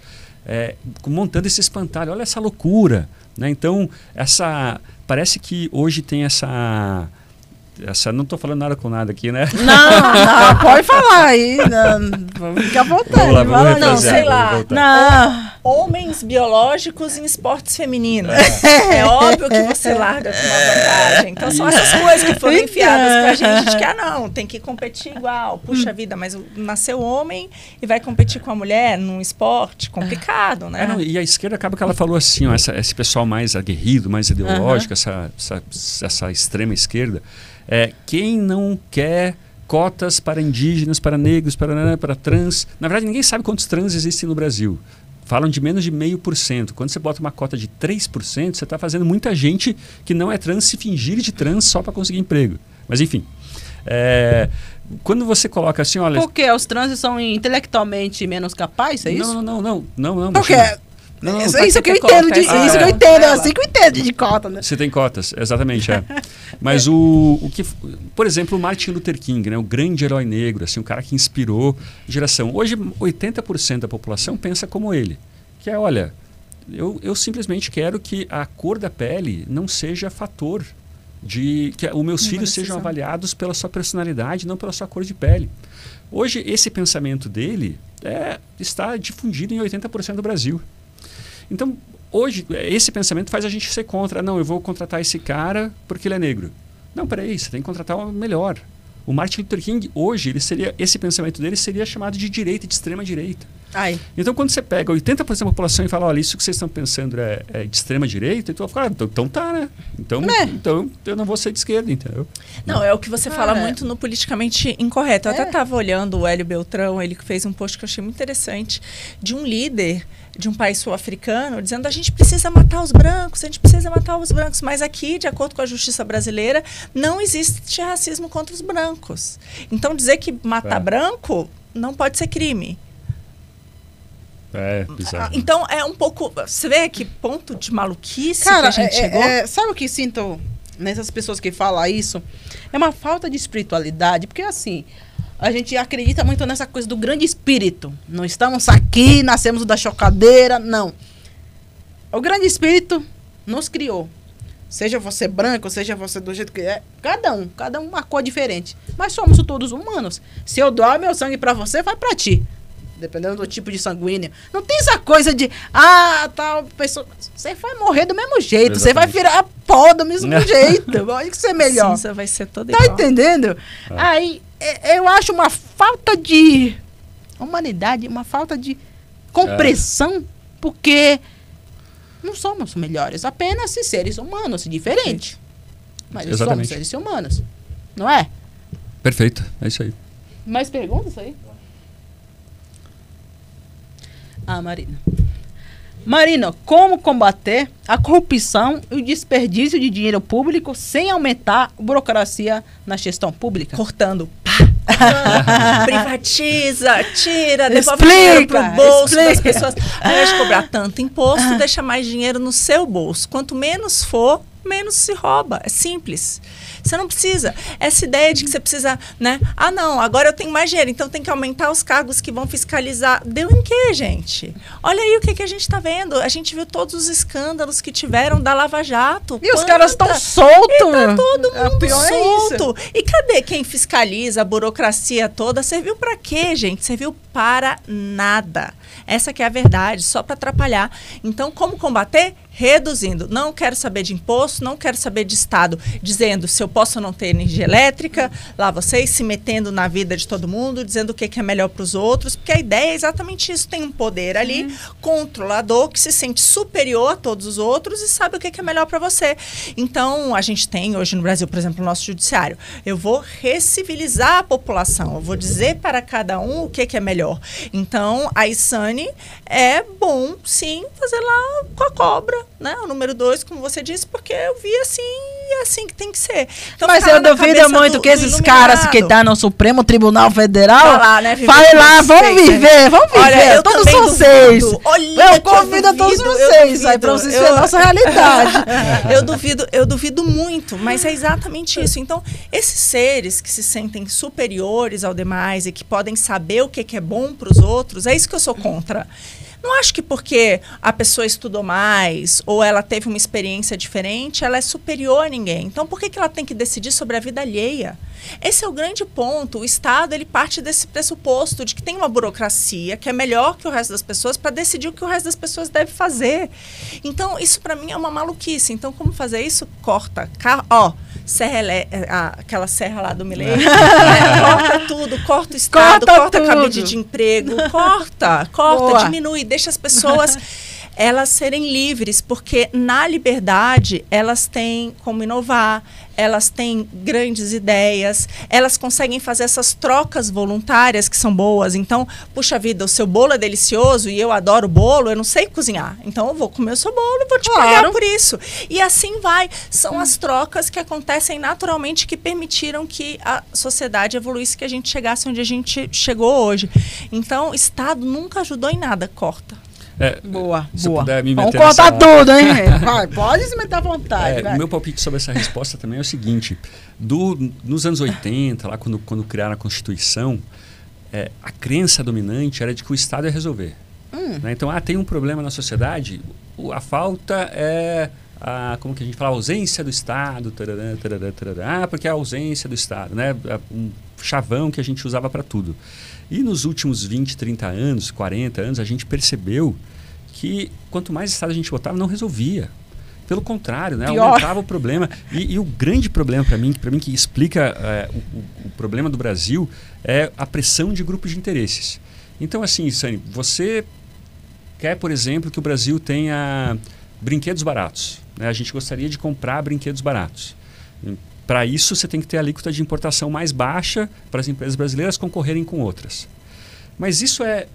montando esse espantalho. Olha essa loucura, né? Então, parece que hoje tem não estou falando nada com nada aqui, né? Não, pode falar aí. Fica à vontade. Vamos lá, vamos não, sei lá. Não. Homens biológicos em esportes femininos. É óbvio que você larga com uma vantagem. Então são essas coisas que foram enfiadas pra gente de que, não, tem que competir igual. Puxa vida, mas nasceu homem e vai competir com a mulher num esporte complicado, né? E a esquerda acaba que ela falou assim, ó, esse pessoal mais aguerrido, mais ideológico, essa extrema esquerda, quem não quer cotas para indígenas, para negros, para trans. Na verdade, ninguém sabe quantos trans existem no Brasil. Falam de menos de 0,5%. Quando você bota uma cota de 3%, você está fazendo muita gente que não é trans se fingir de trans só para conseguir emprego. Mas, enfim. Quando você coloca assim, olha... Por quê? Os trans são intelectualmente menos capazes, é isso? Não. Por quê? Isso que eu entendo, é assim que eu entendo de cota, né? Você tem cotas, exatamente, Mas o que, por exemplo, o Martin Luther King, né, o grande herói negro, assim, o cara que inspirou geração. Hoje, 80% da população pensa como ele, que é, olha, eu simplesmente quero que a cor da pele não seja fator de que os meus filhos sejam avaliados pela sua personalidade, não pela sua cor de pele. Hoje, esse pensamento dele está difundido em 80% do Brasil. Então, hoje, esse pensamento faz a gente ser contra. Não, eu vou contratar esse cara porque ele é negro. Não, peraí, você tem que contratar o melhor. O Martin Luther King, hoje, esse pensamento dele seria chamado de direita, de extrema direita. Então, quando você pega 80% da população e fala, olha, isso que vocês estão pensando é de extrema direita, então eu falo, então tá, né? Então eu não vou ser de esquerda, entendeu? Não, é o que você fala muito no politicamente incorreto. Eu até estava olhando o Hélio Beltrão, ele fez um post que eu achei muito interessante, de um líder de um país sul-africano, dizendo a gente precisa matar os brancos, mas aqui, de acordo com a justiça brasileira, não existe racismo contra os brancos. Então, dizer que matar branco não pode ser crime. Bizarro. Então, é um pouco... Você vê que ponto de maluquice que a gente chegou? Sabe o que sinto nessas pessoas que falam isso? É uma falta de espiritualidade, porque assim... A gente acredita muito nessa coisa do grande espírito. Não estamos aqui, nascemos da chocadeira, não. O grande espírito nos criou. Seja você branco, seja você do jeito que é. Cada um uma cor diferente. Mas somos todos humanos. Se eu doar meu sangue pra você, vai pra ti. Dependendo do tipo de sanguíneo. Não tem essa coisa de, tal pessoa... Você vai morrer do mesmo jeito. Exatamente. Você vai virar pó do mesmo jeito. Pode ser melhor. Sim, vai ser toda igual. Tá entendendo? Aí... Eu acho uma falta de humanidade, uma falta de compreensão, porque não somos melhores, apenas seres humanos, diferentes. Mas somos seres humanos, não é? Perfeito, é isso aí. Mais perguntas aí? Marina, como combater a corrupção e o desperdício de dinheiro público sem aumentar a burocracia na gestão pública? Cortando. Privatiza, tira, devolve dinheiro pro bolso das pessoas. Ao invés de cobrar tanto imposto, deixa mais dinheiro no seu bolso. Quanto menos for, menos se rouba. É simples. Você não precisa. Essa ideia de que você precisa, né? Não, agora eu tenho mais dinheiro, então tem que aumentar os cargos que vão fiscalizar. Deu em quê, gente? Olha aí o que a gente está vendo. A gente viu todos os escândalos que tiveram da Lava Jato. E os caras estão soltos. E tá todo mundo solto. E cadê quem fiscaliza a burocracia toda? Serviu para quê, gente? Serviu para nada. Essa que é a verdade, só para atrapalhar. Então, como combater? Reduzindo. Não quero saber de imposto, não quero saber de Estado, dizendo se eu posso ou não ter energia elétrica, lá vocês se metendo na vida de todo mundo, dizendo o que é melhor para os outros, porque a ideia é exatamente isso. Tem um poder ali, controlador, que se sente superior a todos os outros e sabe o que é melhor para você. Então, a gente tem hoje no Brasil, por exemplo, o nosso judiciário. Eu vou recivilizar a população, eu vou dizer para cada um o que é melhor. Então, a Isane é bom, sim, fazer lá com a cobra, né? O número 2, como você disse, porque eu vi assim e é assim que tem que ser. Então, mas eu duvido muito que esses caras que estão no Supremo Tribunal Federal falem lá, vamos viver, olha, todos vocês. Eu convido a todos vocês aí para vocês verem a nossa realidade. Eu duvido muito, mas é exatamente isso. Então, esses seres que se sentem superiores ao demais e que podem saber o que é bom para os outros, é isso que eu sou contra. Não acho que porque a pessoa estudou mais ou ela teve uma experiência diferente, ela é superior a ninguém. Então, por que ela tem que decidir sobre a vida alheia? Esse é o grande ponto. O Estado, ele parte desse pressuposto de que tem uma burocracia que é melhor que o resto das pessoas para decidir o que o resto das pessoas deve fazer. Então, isso para mim é uma maluquice. Então, como fazer isso? Corta. Aquela serra lá do Milênio. Corta tudo, corta o Estado, corta a cabide de emprego, corta, diminui, deixa as pessoas elas serem livres, porque na liberdade elas têm como inovar, elas têm grandes ideias, elas conseguem fazer essas trocas voluntárias que são boas. Então, puxa vida, o seu bolo é delicioso e eu adoro bolo, eu não sei cozinhar. Então, eu vou comer o seu bolo e vou te pagar por isso. E assim vai. São as trocas que acontecem naturalmente que permitiram que a sociedade evoluísse, que a gente chegasse onde a gente chegou hoje. Então, o Estado nunca ajudou em nada, corta. Boa. Vamos contar tudo, hein? Vai, pode se meter à vontade. O meu palpite sobre essa resposta também é o seguinte. Nos anos 80, lá quando criaram a Constituição, a crença dominante era de que o Estado ia resolver. Né? Então, tem um problema na sociedade, a falta é como que a gente fala, a ausência do Estado, porque é a ausência do Estado, né? Um chavão que a gente usava para tudo. E nos últimos 20, 30 anos, 40 anos, a gente percebeu que quanto mais Estado a gente botava, não resolvia. Pelo contrário, né? Aumentava o problema. E o grande problema para mim que explica o problema do Brasil é a pressão de grupos de interesses. Então, assim, Sani, você quer, por exemplo, que o Brasil tenha brinquedos baratos. Né? A gente gostaria de comprar brinquedos baratos. Para isso, você tem que ter a alíquota de importação mais baixa para as empresas brasileiras concorrerem com outras. Mas isso é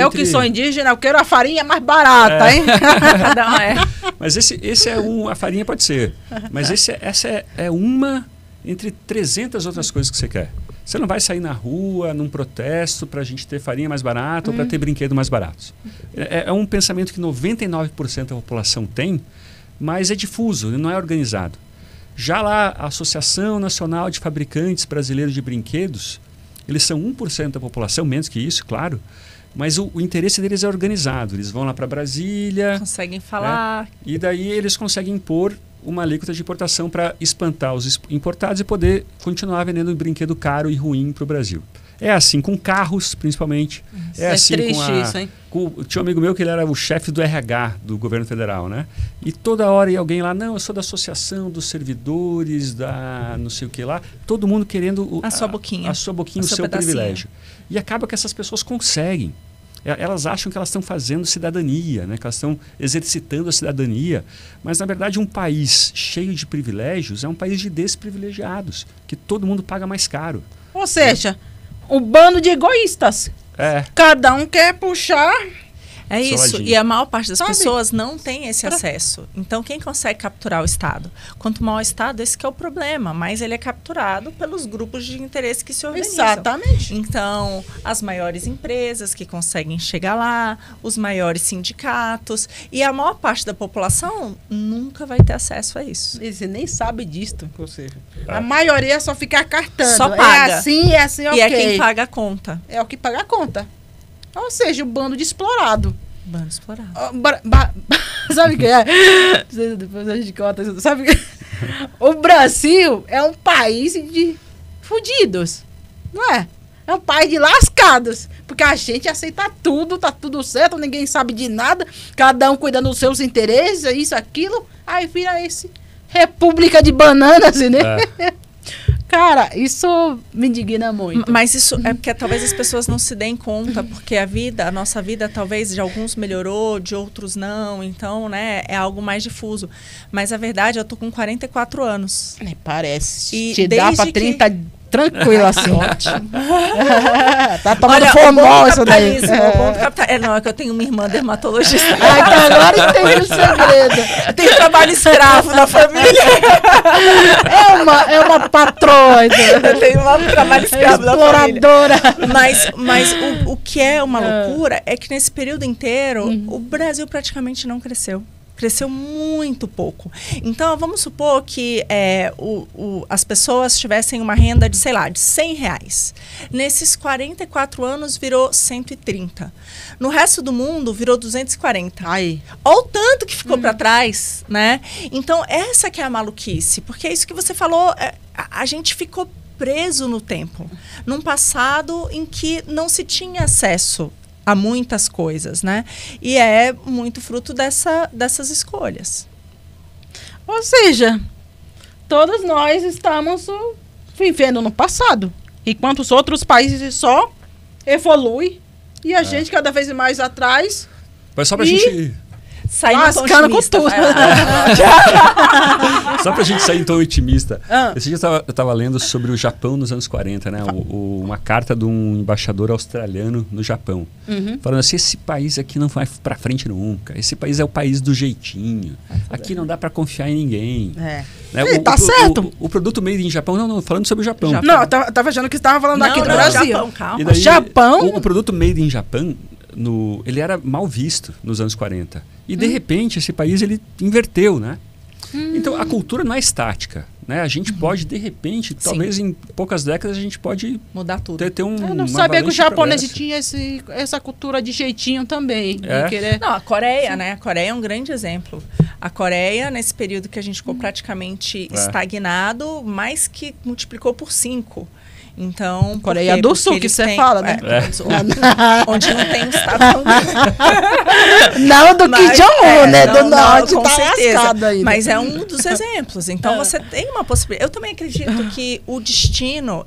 o que sou indígena, eu quero a farinha mais barata, hein? Não, Mas esse é a farinha pode ser. Mas essa é uma entre 300 outras coisas que você quer. Você não vai sair na rua, num protesto, para a gente ter farinha mais barata ou para ter brinquedo mais baratos. É um pensamento que 99% da população tem, mas é difuso, não é organizado. Já lá, a Associação Nacional de Fabricantes Brasileiros de Brinquedos, eles são 1% da população, menos que isso, claro, mas o interesse deles é organizado. Eles vão lá para Brasília... Conseguem falar... E daí eles conseguem impor uma alíquota de importação para espantar os importados e poder continuar vendendo um brinquedo caro e ruim para o Brasil. É assim com carros, principalmente. É assim triste isso, hein? Tinha um amigo meu que ele era o chefe do RH do governo federal, né? E toda hora ia alguém lá, não, eu sou da associação dos servidores, da não sei o que lá. Todo mundo querendo a sua boquinha. A sua boquinha, o seu privilégio. E acaba que essas pessoas conseguem. Elas acham que elas estão fazendo cidadania, né? Que elas estão exercitando a cidadania. Mas, na verdade, um país cheio de privilégios é um país de desprivilegiados, que todo mundo paga mais caro. Ou seja... Um bando de egoístas. Cada um quer puxar. É isso. E a maior parte das pessoas não tem esse acesso. Então, quem consegue capturar o Estado? Quanto maior o Estado, esse que é o problema. Mas ele é capturado pelos grupos de interesse que se organizam. Exatamente. Então, as maiores empresas que conseguem chegar lá, os maiores sindicatos. E a maior parte da população nunca vai ter acesso a isso. Você nem sabe disto, ou seja, a maioria só fica cartando. Só paga. É assim, ok. E é quem paga a conta. É o que paga a conta. Ou seja, o bando de explorado. Bando explorado. Sabe o que é? Depois a gente conta isso. Sabe o que é? O Brasil é um país de fudidos. Não é? É um país de lascados. Porque a gente aceita tudo, tá tudo certo, ninguém sabe de nada. Cada um cuidando dos seus interesses, isso, aquilo. Aí vira esse república de bananas, né? Cara, isso me indigna muito. Mas isso é porque talvez as pessoas não se deem conta, porque a nossa vida talvez de alguns melhorou, de outros não, então, né, é algo mais difuso. Mas a verdade, eu tô com 44 anos. Parece. E te dá pra 30 tranquilo assim. Ótimo. Tá tomando formol isso daí. Não, é que eu tenho uma irmã dermatologista. Ai, que agora entendi o segredo. Eu tenho trabalho escravo na família. É uma patroa. Eu tenho um trabalho escravo na família. Exploradora. Mas o que é uma loucura é que nesse período inteiro o Brasil praticamente não cresceu. Cresceu muito pouco. Então, vamos supor que as pessoas tivessem uma renda de, sei lá, de R$100. Nesses 44 anos, virou 130. No resto do mundo, virou 240. Aí. Olha o tanto que ficou para trás, né? Então, essa que é a maluquice. Porque é isso que você falou, a gente ficou preso no tempo. Num passado em que não se tinha acesso a muitas coisas, né? E é muito fruto dessas escolhas. Ou seja, todos nós estamos vivendo no passado, enquanto os outros países só evoluem e a gente cada vez mais atrás. Mas só pra gente... Sair lascando com tudo. Só pra gente sair em tom otimista. Esse dia eu tava lendo sobre o Japão nos anos 40, né? Uma carta de um embaixador australiano no Japão. Falando assim, esse país aqui não vai pra frente nunca. Esse país é o país do jeitinho. Aqui não dá pra confiar em ninguém. Né? Tá certo. O produto made in Japão, não, falando sobre o Japão. Não, eu tava achando que você tava falando aqui do Brasil. Japão, calma. E daí, Japão? O produto made in Japão, ele era mal visto nos anos 40. E, de repente, esse país ele inverteu, né? Então, a cultura não é estática. Né? A gente pode, de repente, talvez em poucas décadas, a gente pode mudar tudo. Ter um eu não sabia que o japonês tinha essa cultura de jeitinho também. Não, a Coreia, né? A Coreia é um grande exemplo. A Coreia, nesse período que a gente ficou praticamente estagnado, mais que multiplicou por 5. Então, Coreia do Sul, que você fala, né? Onde não tem Estado. Não do Kim Jong-un, né? Do Norte, com tá certeza. lascado aí. Mas é um dos exemplos. Então, você tem uma possibilidade. Eu também acredito que o destino,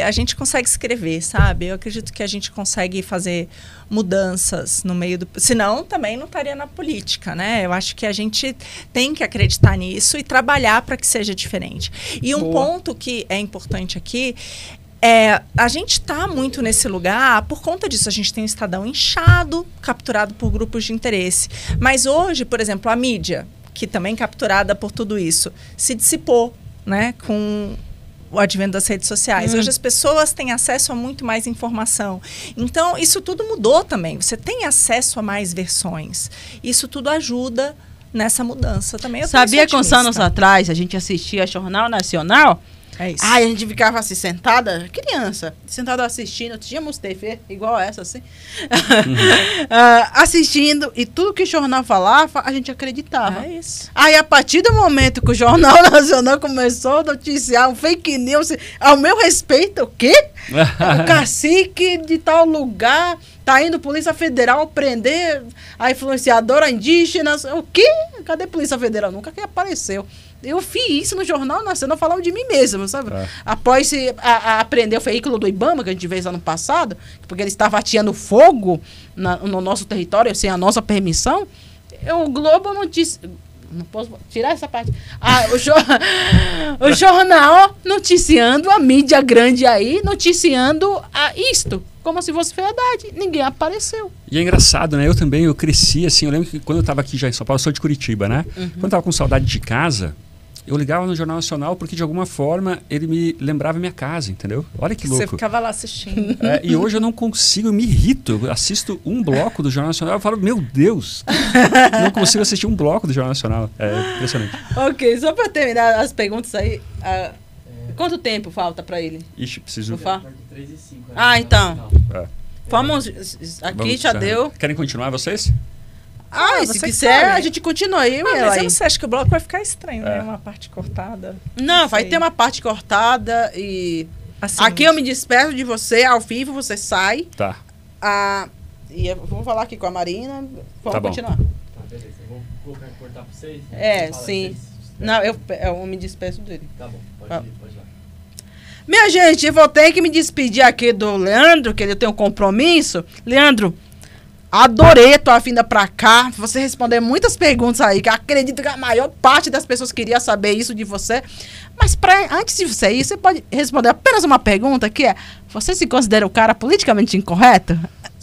a gente consegue escrever, sabe? Eu acredito que a gente consegue fazer mudanças no meio do... Senão, também não estaria na política, né? Eu acho que a gente tem que acreditar nisso e trabalhar para que seja diferente. E um ponto que é importante aqui a gente está muito nesse lugar por conta disso. A gente tem um Estadão inchado, capturado por grupos de interesse. Mas hoje, por exemplo, a mídia, que também é capturada por tudo isso, se dissipou, né, com o advento das redes sociais. Hoje as pessoas têm acesso a muito mais informação. Então, isso tudo mudou também. Você tem acesso a mais versões. Isso tudo ajuda nessa mudança também. Sabia que uns anos atrás a gente assistia Jornal Nacional? É isso. A gente ficava assim, sentada, criança, sentada assistindo, tínhamos TV igual essa, assim, assistindo, e tudo que o jornal falava, a gente acreditava. É isso. Aí, a partir do momento que o Jornal Nacional começou a noticiar um fake news, ao meu respeito, o quê? O cacique de tal lugar tá indo Polícia Federal prender a influenciadora indígena, o quê? Cadê a Polícia Federal? Nunca que apareceu. Eu fiz isso no Jornal Nacional, falando de mim mesmo, sabe? Após se apreender o veículo do Ibama, que a gente fez ano passado, porque ele estava ateando fogo no nosso território, sem a nossa permissão, o Globo Notícias... Não posso tirar essa parte. O jornal noticiando, a mídia grande aí, noticiando isto. Como se fosse verdade. Ninguém apareceu. E é engraçado, né? Eu cresci assim. Eu lembro que quando eu estava aqui já em São Paulo, eu sou de Curitiba, né? Quando eu estava com saudade de casa, eu ligava no Jornal Nacional porque, de alguma forma, ele me lembrava minha casa, entendeu? Olha que louco. Você ficava lá assistindo. E hoje eu não consigo, eu me irrito. Eu assisto um bloco do Jornal Nacional e falo, meu Deus, não consigo assistir um bloco do Jornal Nacional. É impressionante. Ok, só para terminar as perguntas aí, quanto tempo falta para ele? Ixi, preciso... 3 e 5. Então. Vamos, aqui já deu. Querem continuar vocês? Se quiser, a gente continua aí. Mas eu não sei, acho que o bloco vai ficar estranho, né? Uma parte cortada. Não, vai ter uma parte cortada e... Assim, aqui eu me despeço de você, ao vivo, você sai. Tá. E eu vou falar aqui com a Marina. Vamos continuar. Tá, beleza. Eu vou cortar pra vocês? Sim. Não, eu me despeço dele. Tá bom, pode ir lá. Minha gente, eu vou ter que me despedir aqui do Leandro, que ele tem um compromisso. Leandro, adorei a tua vinda pra cá. Você respondeu muitas perguntas aí, que eu acredito que a maior parte das pessoas queria saber isso de você. Mas antes de você ir, você pode responder apenas uma pergunta, que é, Você se considera o cara politicamente incorreto?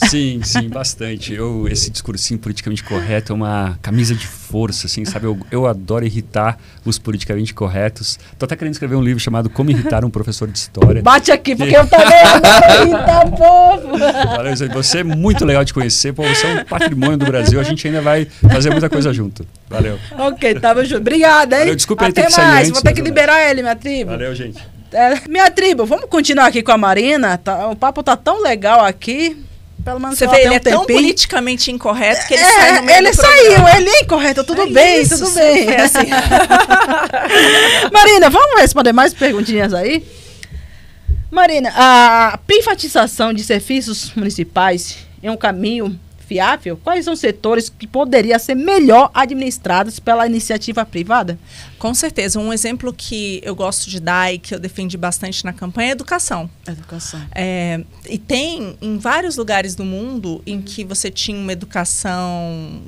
Sim, bastante. Esse discursinho politicamente correto é uma camisa de força, assim, sabe? Eu adoro irritar os politicamente corretos. Tô até querendo escrever um livro chamado Como Irritar um Professor de História. Bate aqui, porque eu também adoro irritar o povo. Valeu, você é muito legal de conhecer. Pô, você é um patrimônio do Brasil. A gente ainda vai fazer muita coisa junto. Valeu. Ok, tava junto. Obrigada, hein? Valeu, desculpa, até ter que sair mais. antes, Vou ter que mas liberar ele, minha tribo. Valeu, gente. Minha tribo, vamos continuar aqui com a Marina. O papo tá tão legal aqui. Pelo menos você ela vê, tem ele um é tão tempinho. politicamente incorreto que ele sai no meio ele do saiu, programa. ele é incorreto, tudo É bem, isso, tudo bem. sempre é assim. Marina, vamos responder mais perguntinhas aí? Marina, a privatização de serviços municipais é um caminho viável? Quais são os setores que poderiam ser melhor administrados pela iniciativa privada? Com certeza. Um exemplo que eu gosto de dar e que eu defendi bastante na campanha é a educação. Educação. E tem em vários lugares do mundo em que você tinha uma educação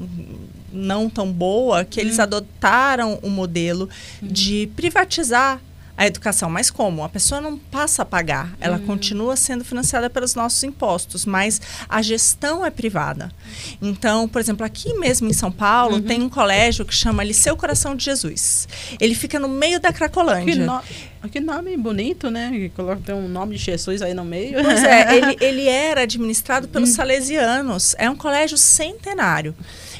não tão boa que eles adotaram o modelo de privatizar a educação. Mas como? A pessoa não passa a pagar. Ela continua sendo financiada pelos nossos impostos, mas a gestão é privada. Então, por exemplo, aqui mesmo em São Paulo, tem um colégio que chama Liceu Coração de Jesus. Ele fica no meio da Cracolândia. Que nome bonito, né? Que coloca tem um nome de Jesus aí no meio. Pois é, ele era administrado pelos salesianos. É um colégio centenário.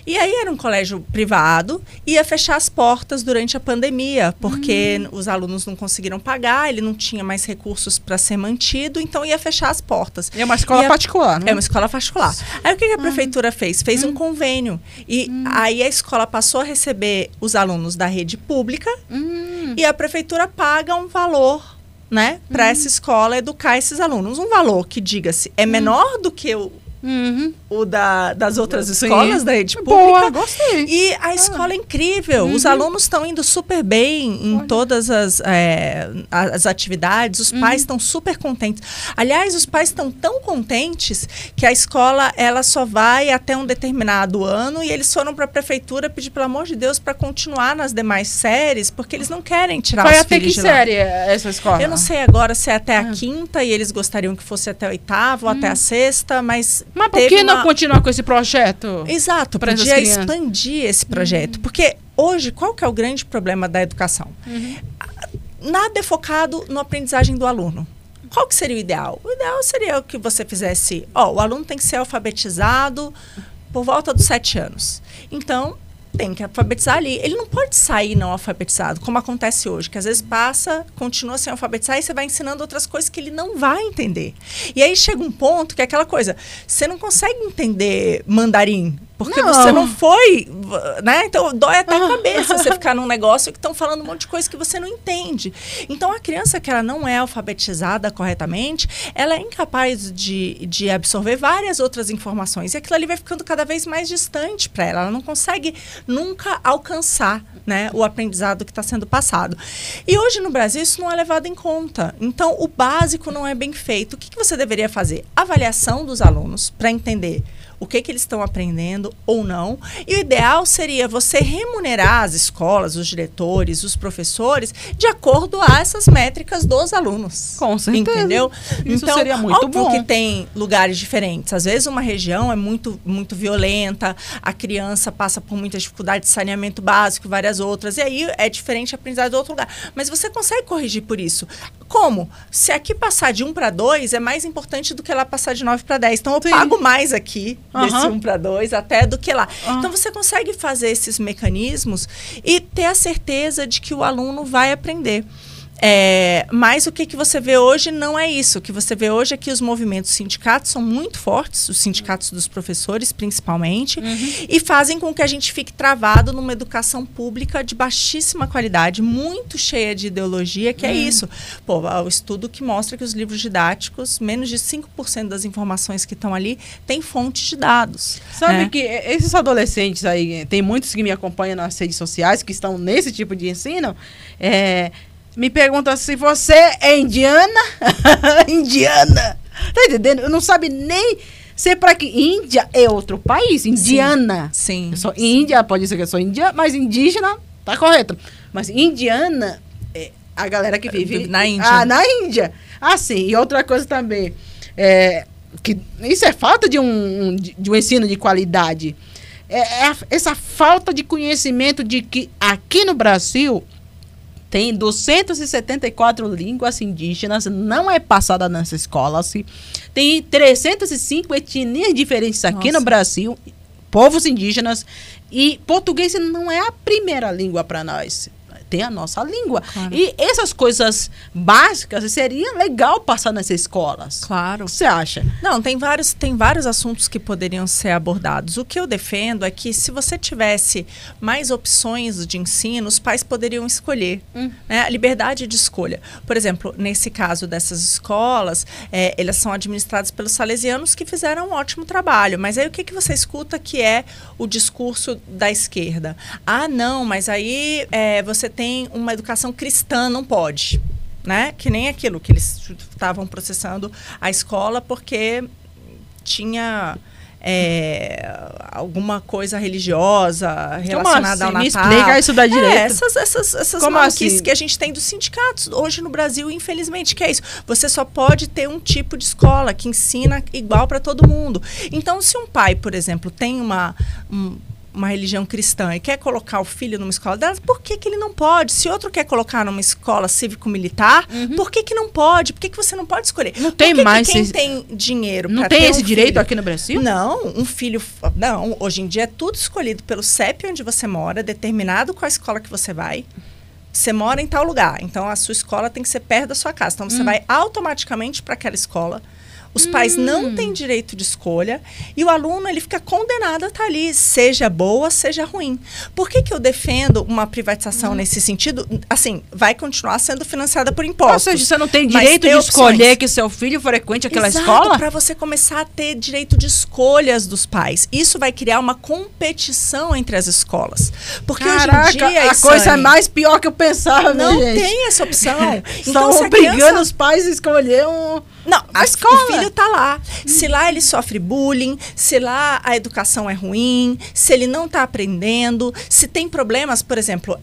E aí era um colégio privado, ia fechar as portas durante a pandemia, porque os alunos não conseguiram pagar, ele não tinha mais recursos para ser mantido, então ia fechar as portas. É uma escola particular, não é? É uma escola particular. Aí o que a prefeitura fez? Fez um convênio. E aí a escola passou a receber os alunos da rede pública e a prefeitura paga um valor, né, para essa escola educar esses alunos. Um valor que, diga-se, é menor do que o das outras escolas da rede pública. Boa, gostei. E a escola é incrível. Os alunos estão indo super bem em todas as atividades. Os pais estão super contentes. Aliás, os pais estão tão contentes que a escola ela só vai até um determinado ano e eles foram para a prefeitura pedir, pelo amor de Deus, para continuar nas demais séries, porque eles não querem tirar Vai os até filhos que de lá. série essa escola? Eu não sei agora se é até a quinta e eles gostariam que fosse até a oitava ou até a sexta, mas por que não continuar com esse projeto? Exato, para podia essas crianças? expandir esse projeto. Porque hoje, qual que é o grande problema da educação? Nada é focado na aprendizagem do aluno. Qual que seria o ideal? O ideal seria que você fizesse... o aluno tem que ser alfabetizado por volta dos 7 anos. Então, tem que alfabetizar ali. Ele não pode sair não alfabetizado, como acontece hoje, que às vezes passa, continua sem alfabetizar e você vai ensinando outras coisas que ele não vai entender. E aí chega um ponto que é aquela coisa, você não consegue entender mandarim, porque você não foi, né? Então, dói até a cabeça você ficar num negócio que estão falando um monte de coisa que você não entende. Então, a criança que ela não é alfabetizada corretamente, ela é incapaz de absorver várias outras informações. E aquilo ali vai ficando cada vez mais distante para ela. Ela não consegue nunca alcançar, né, o aprendizado que está sendo passado. E hoje, no Brasil, isso não é levado em conta. Então, o básico não é bem feito. O que você deveria fazer? Avaliação dos alunos para entender o que eles estão aprendendo ou não. E o ideal seria você remunerar as escolas, os diretores, os professores, de acordo a essas métricas dos alunos. Com certeza. Entendeu? Isso então, seria muito óbvio bom. que tem lugares diferentes. Às vezes uma região é muito, muito violenta, a criança passa por muita dificuldade de saneamento básico e várias outras. E aí é diferente a aprendizagem do outro lugar. Mas você consegue corrigir por isso. Como? Se aqui passar de 1 para 2 é mais importante do que lá passar de 9 para 10. Então eu pago mais aqui desse 1 para 2 até do que lá. Então você consegue fazer esses mecanismos e ter a certeza de que o aluno vai aprender. Mas o que você vê hoje não é isso. O que você vê hoje é que os movimentos sindicatos são muito fortes, os sindicatos dos professores principalmente, e fazem com que a gente fique travado numa educação pública de baixíssima qualidade, muito cheia de ideologia, que é isso. O estudo que mostra que os livros didáticos, menos de 5% das informações que estão ali, tem fontes de dados. Sabe que esses adolescentes aí, tem muitos que me acompanham nas redes sociais, que estão nesse tipo de ensino, me perguntam se você é indiana. Indiana. Tá entendendo? Eu não sabe nem ser para que Índia é outro país. Indiana. Sim. Eu sou índia, pode ser que eu sou índia, mas indígena tá correto. Mas indiana a galera que vive na Índia. Na Índia. Sim, e outra coisa também, que isso é falta de um ensino de qualidade. Essa falta de conhecimento de que aqui no Brasil tem 274 línguas indígenas, não é passada nas escolas. Tem 305 etnias diferentes aqui no Brasil, povos indígenas, e português não é a primeira língua para nós. Tem a nossa língua. Claro. E essas coisas básicas seria legal passar nas escolas. Claro. O que você acha? Não, tem vários assuntos que poderiam ser abordados. O que eu defendo é que se você tivesse mais opções de ensino, os pais poderiam escolher. Né? A liberdade de escolha. Por exemplo, nesse caso dessas escolas, elas são administradas pelos salesianos que fizeram um ótimo trabalho. Mas aí o que você escuta que é o discurso da esquerda? Não, mas aí você tem uma educação cristã, não pode, né? Que nem aquilo que eles estavam processando a escola porque tinha alguma coisa religiosa relacionada ao Natal. Me explica isso da direita. Essas maluquices que a gente tem dos sindicatos hoje no Brasil, infelizmente, que é isso. Você só pode ter um tipo de escola que ensina igual para todo mundo. Então, se um pai, por exemplo, tem uma religião cristã e quer colocar o filho numa escola delas, por que ele não pode? Se outro quer colocar numa escola cívico-militar, por que não pode? Por que você não pode escolher? Não tem mais. Quem tem dinheiro não tem esse direito aqui no Brasil? Não, não. Hoje em dia é tudo escolhido pelo CEP onde você mora, determinado qual escola que você vai. Você mora em tal lugar, então a sua escola tem que ser perto da sua casa. Então você vai automaticamente para aquela escola. Os pais não têm direito de escolha e o aluno ele fica condenado a estar ali, seja boa, seja ruim. Por que eu defendo uma privatização nesse sentido? Assim, vai continuar sendo financiada por impostos. Ou seja, você não tem direito de escolher que seu filho frequente aquela escola? Para você começar a ter direito de escolhas dos pais. Isso vai criar uma competição entre as escolas. Porque hoje em dia... a coisa é mais pior que eu pensava, não gente. Tem essa opção. Então, estão obrigando os pais a escolher Não, a escola. O filho tá lá. Se lá ele sofre bullying, se lá a educação é ruim, se ele não está aprendendo, se tem problemas, por exemplo,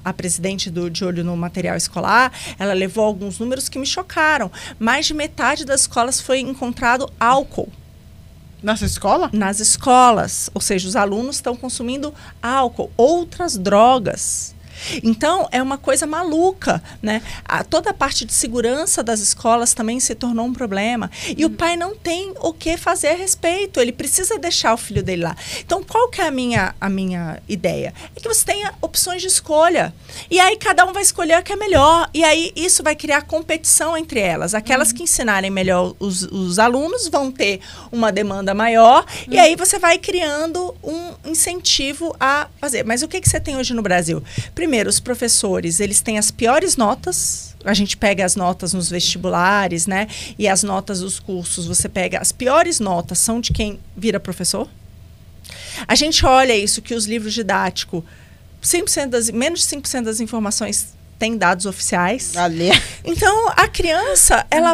a presidente de Olho no Material Escolar, ela levou alguns números que me chocaram. Mais de metade das escolas foi encontrado álcool. Nessa escola? Nas escolas. Ou seja, os alunos estão consumindo álcool, outras drogas. Então, é uma coisa maluca, né? Toda a parte de segurança das escolas também se tornou um problema. E o pai não tem o que fazer a respeito. Ele precisa deixar o filho dele lá. Então, qual que é a minha ideia? É que você tenha opções de escolha. E aí, cada um vai escolher o que é melhor. E aí, isso vai criar competição entre elas. Aquelas que ensinarem melhor os alunos vão ter uma demanda maior. E aí, você vai criando um incentivo a fazer. Mas o que você tem hoje no Brasil? Primeiro, os professores, eles têm as piores notas. A gente pega as notas nos vestibulares, né? E as notas dos cursos, você pega as piores notas são de quem vira professor. A gente olha isso, que os livros didáticos, menos de 5% das informações tem dados oficiais. Então, a criança, ela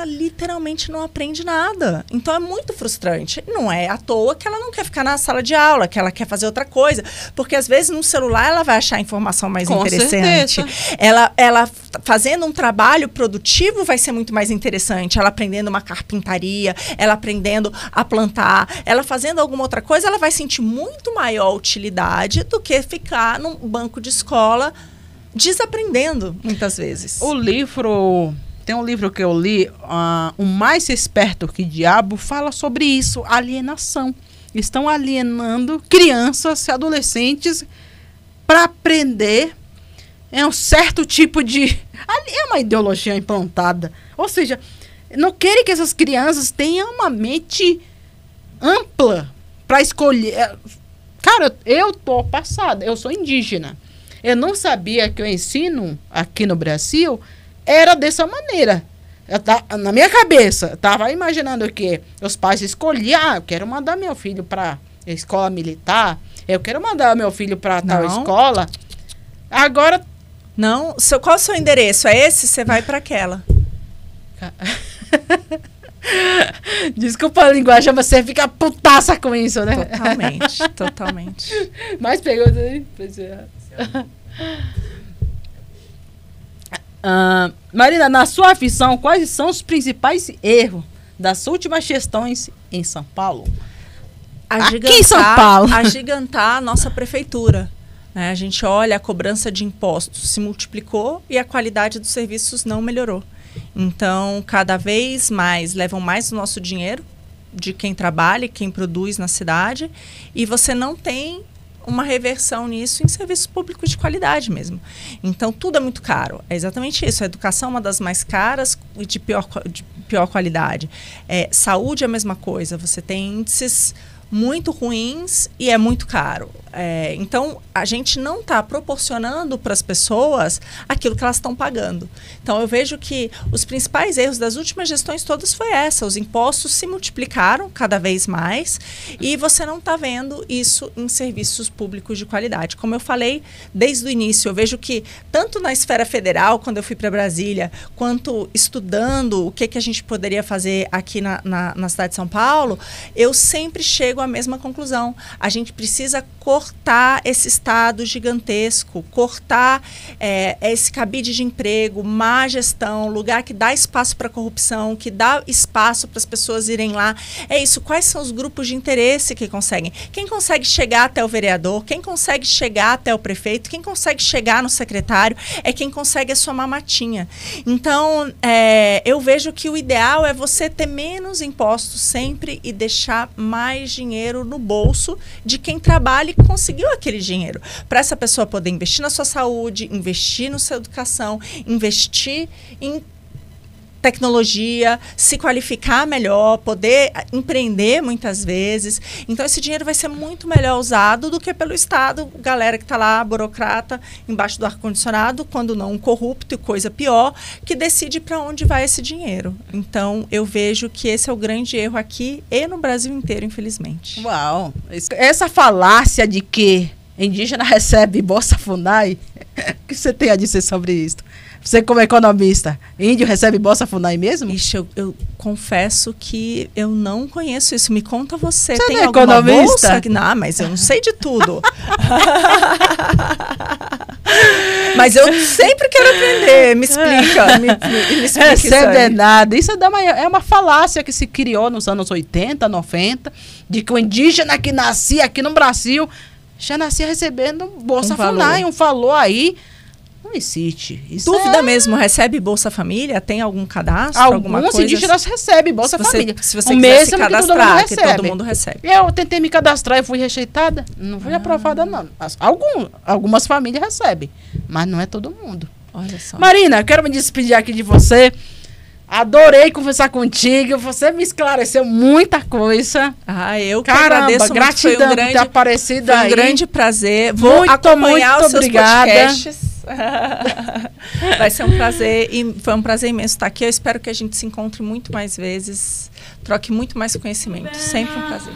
literalmente não aprende nada. Então, é muito frustrante. Não é à toa que ela não quer ficar na sala de aula, que ela quer fazer outra coisa. Porque, às vezes, no celular, ela vai achar a informação mais interessante. Ela fazendo um trabalho produtivo vai ser muito mais interessante. Ela aprendendo uma carpintaria, ela aprendendo a plantar, ela fazendo alguma outra coisa, ela vai sentir muito maior utilidade do que ficar num banco de escola desaprendendo, muitas vezes. Tem um livro que eu li, O Mais Esperto que Diabo, fala sobre isso, alienação. Estão alienando crianças e adolescentes para aprender um certo tipo de... É uma ideologia implantada. Ou seja, não querem que essas crianças tenham uma mente ampla para escolher. Cara, eu tô passada, eu sou indígena. Eu não sabia que o ensino aqui no Brasil era dessa maneira. Na minha cabeça, eu estava imaginando que os pais escolhiam, eu quero mandar meu filho para escola militar, eu quero mandar meu filho para tal escola. Agora... Não, qual é o seu endereço? É esse? Você vai para aquela. Desculpa a linguagem, mas você fica putaça com isso, né? Totalmente. Mais perguntas aí? Marina, na sua visão, quais são os principais erros das últimas gestões em São Paulo? Aqui em São Paulo. Agigantar a nossa prefeitura. Né? A gente olha, a cobrança de impostos se multiplicou e a qualidade dos serviços não melhorou. Então, cada vez mais levam mais o nosso dinheiro de quem trabalha, quem produz na cidade, e você não tem uma reversão nisso em serviços públicos de qualidade mesmo. Então, tudo é muito caro. É exatamente isso. A educação é uma das mais caras e de pior qualidade. Saúde é a mesma coisa. Você tem índices muito ruins e é muito caro. Então, a gente não está proporcionando para as pessoas aquilo que elas estão pagando. Então, eu vejo que os principais erros das últimas gestões todas foi essa. Os impostos se multiplicaram cada vez mais e você não está vendo isso em serviços públicos de qualidade. Como eu falei desde o início, eu vejo que tanto na esfera federal, quando eu fui para Brasília, quanto estudando o que a gente poderia fazer aqui na cidade de São Paulo, eu sempre chego à mesma conclusão. A gente precisa cortar esse estado gigantesco, cortar esse cabide de emprego, má gestão, lugar que dá espaço para corrupção, que dá espaço para as pessoas irem lá. É isso. Quais são os grupos de interesse que conseguem? Quem consegue chegar até o vereador? Quem consegue chegar até o prefeito? Quem consegue chegar no secretário? É quem consegue a sua mamatinha. Então, eu vejo que o ideal é você ter menos impostos sempre e deixar mais dinheiro no bolso de quem trabalha e conseguiu aquele dinheiro. Para essa pessoa poder investir na sua saúde, investir na sua educação, investir em tecnologia, se qualificar melhor, poder empreender muitas vezes. Então, esse dinheiro vai ser muito melhor usado do que pelo Estado, galera que está lá, burocrata, embaixo do ar-condicionado, quando não um corrupto e coisa pior, que decide para onde vai esse dinheiro. Então, eu vejo que esse é o grande erro aqui e no Brasil inteiro, infelizmente. Uau! Essa falácia de que indígena recebe Bolsa Funai, o que você tem a dizer sobre isso? Você, como economista, índio recebe Bolsa Funai mesmo? Ixi, eu confesso que eu não conheço isso. Me conta você. Você tem não é alguma economista? bolsa? Não, mas eu não sei de tudo. Mas eu sempre quero aprender. Me explica. Me explica Recebe nada. Isso é uma falácia que se criou nos anos 80, 90, de que o indígena que nascia aqui no Brasil já nascia recebendo Bolsa Funai, um valor aí. Não existe. Isso dúvida mesmo, recebe Bolsa Família? Tem algum cadastro? Alguma coisa? Alguns indígenas recebem Bolsa Família. Se você quiser se cadastrar, que todo mundo recebe. Eu tentei me cadastrar e fui rejeitada. Não fui aprovada, não. Algumas famílias recebem, mas não é todo mundo. Olha só. Marina, eu quero me despedir aqui de você. Adorei conversar contigo. Você me esclareceu muita coisa. Eu que agradeço muito. Gratidão por ter aparecido aí. Foi um grande prazer. Vou acompanhar os seus podcasts. Vai ser um prazer e foi um prazer imenso estar aqui. Eu espero que a gente se encontre muito mais vezes, troque muito mais conhecimento. Sempre um prazer.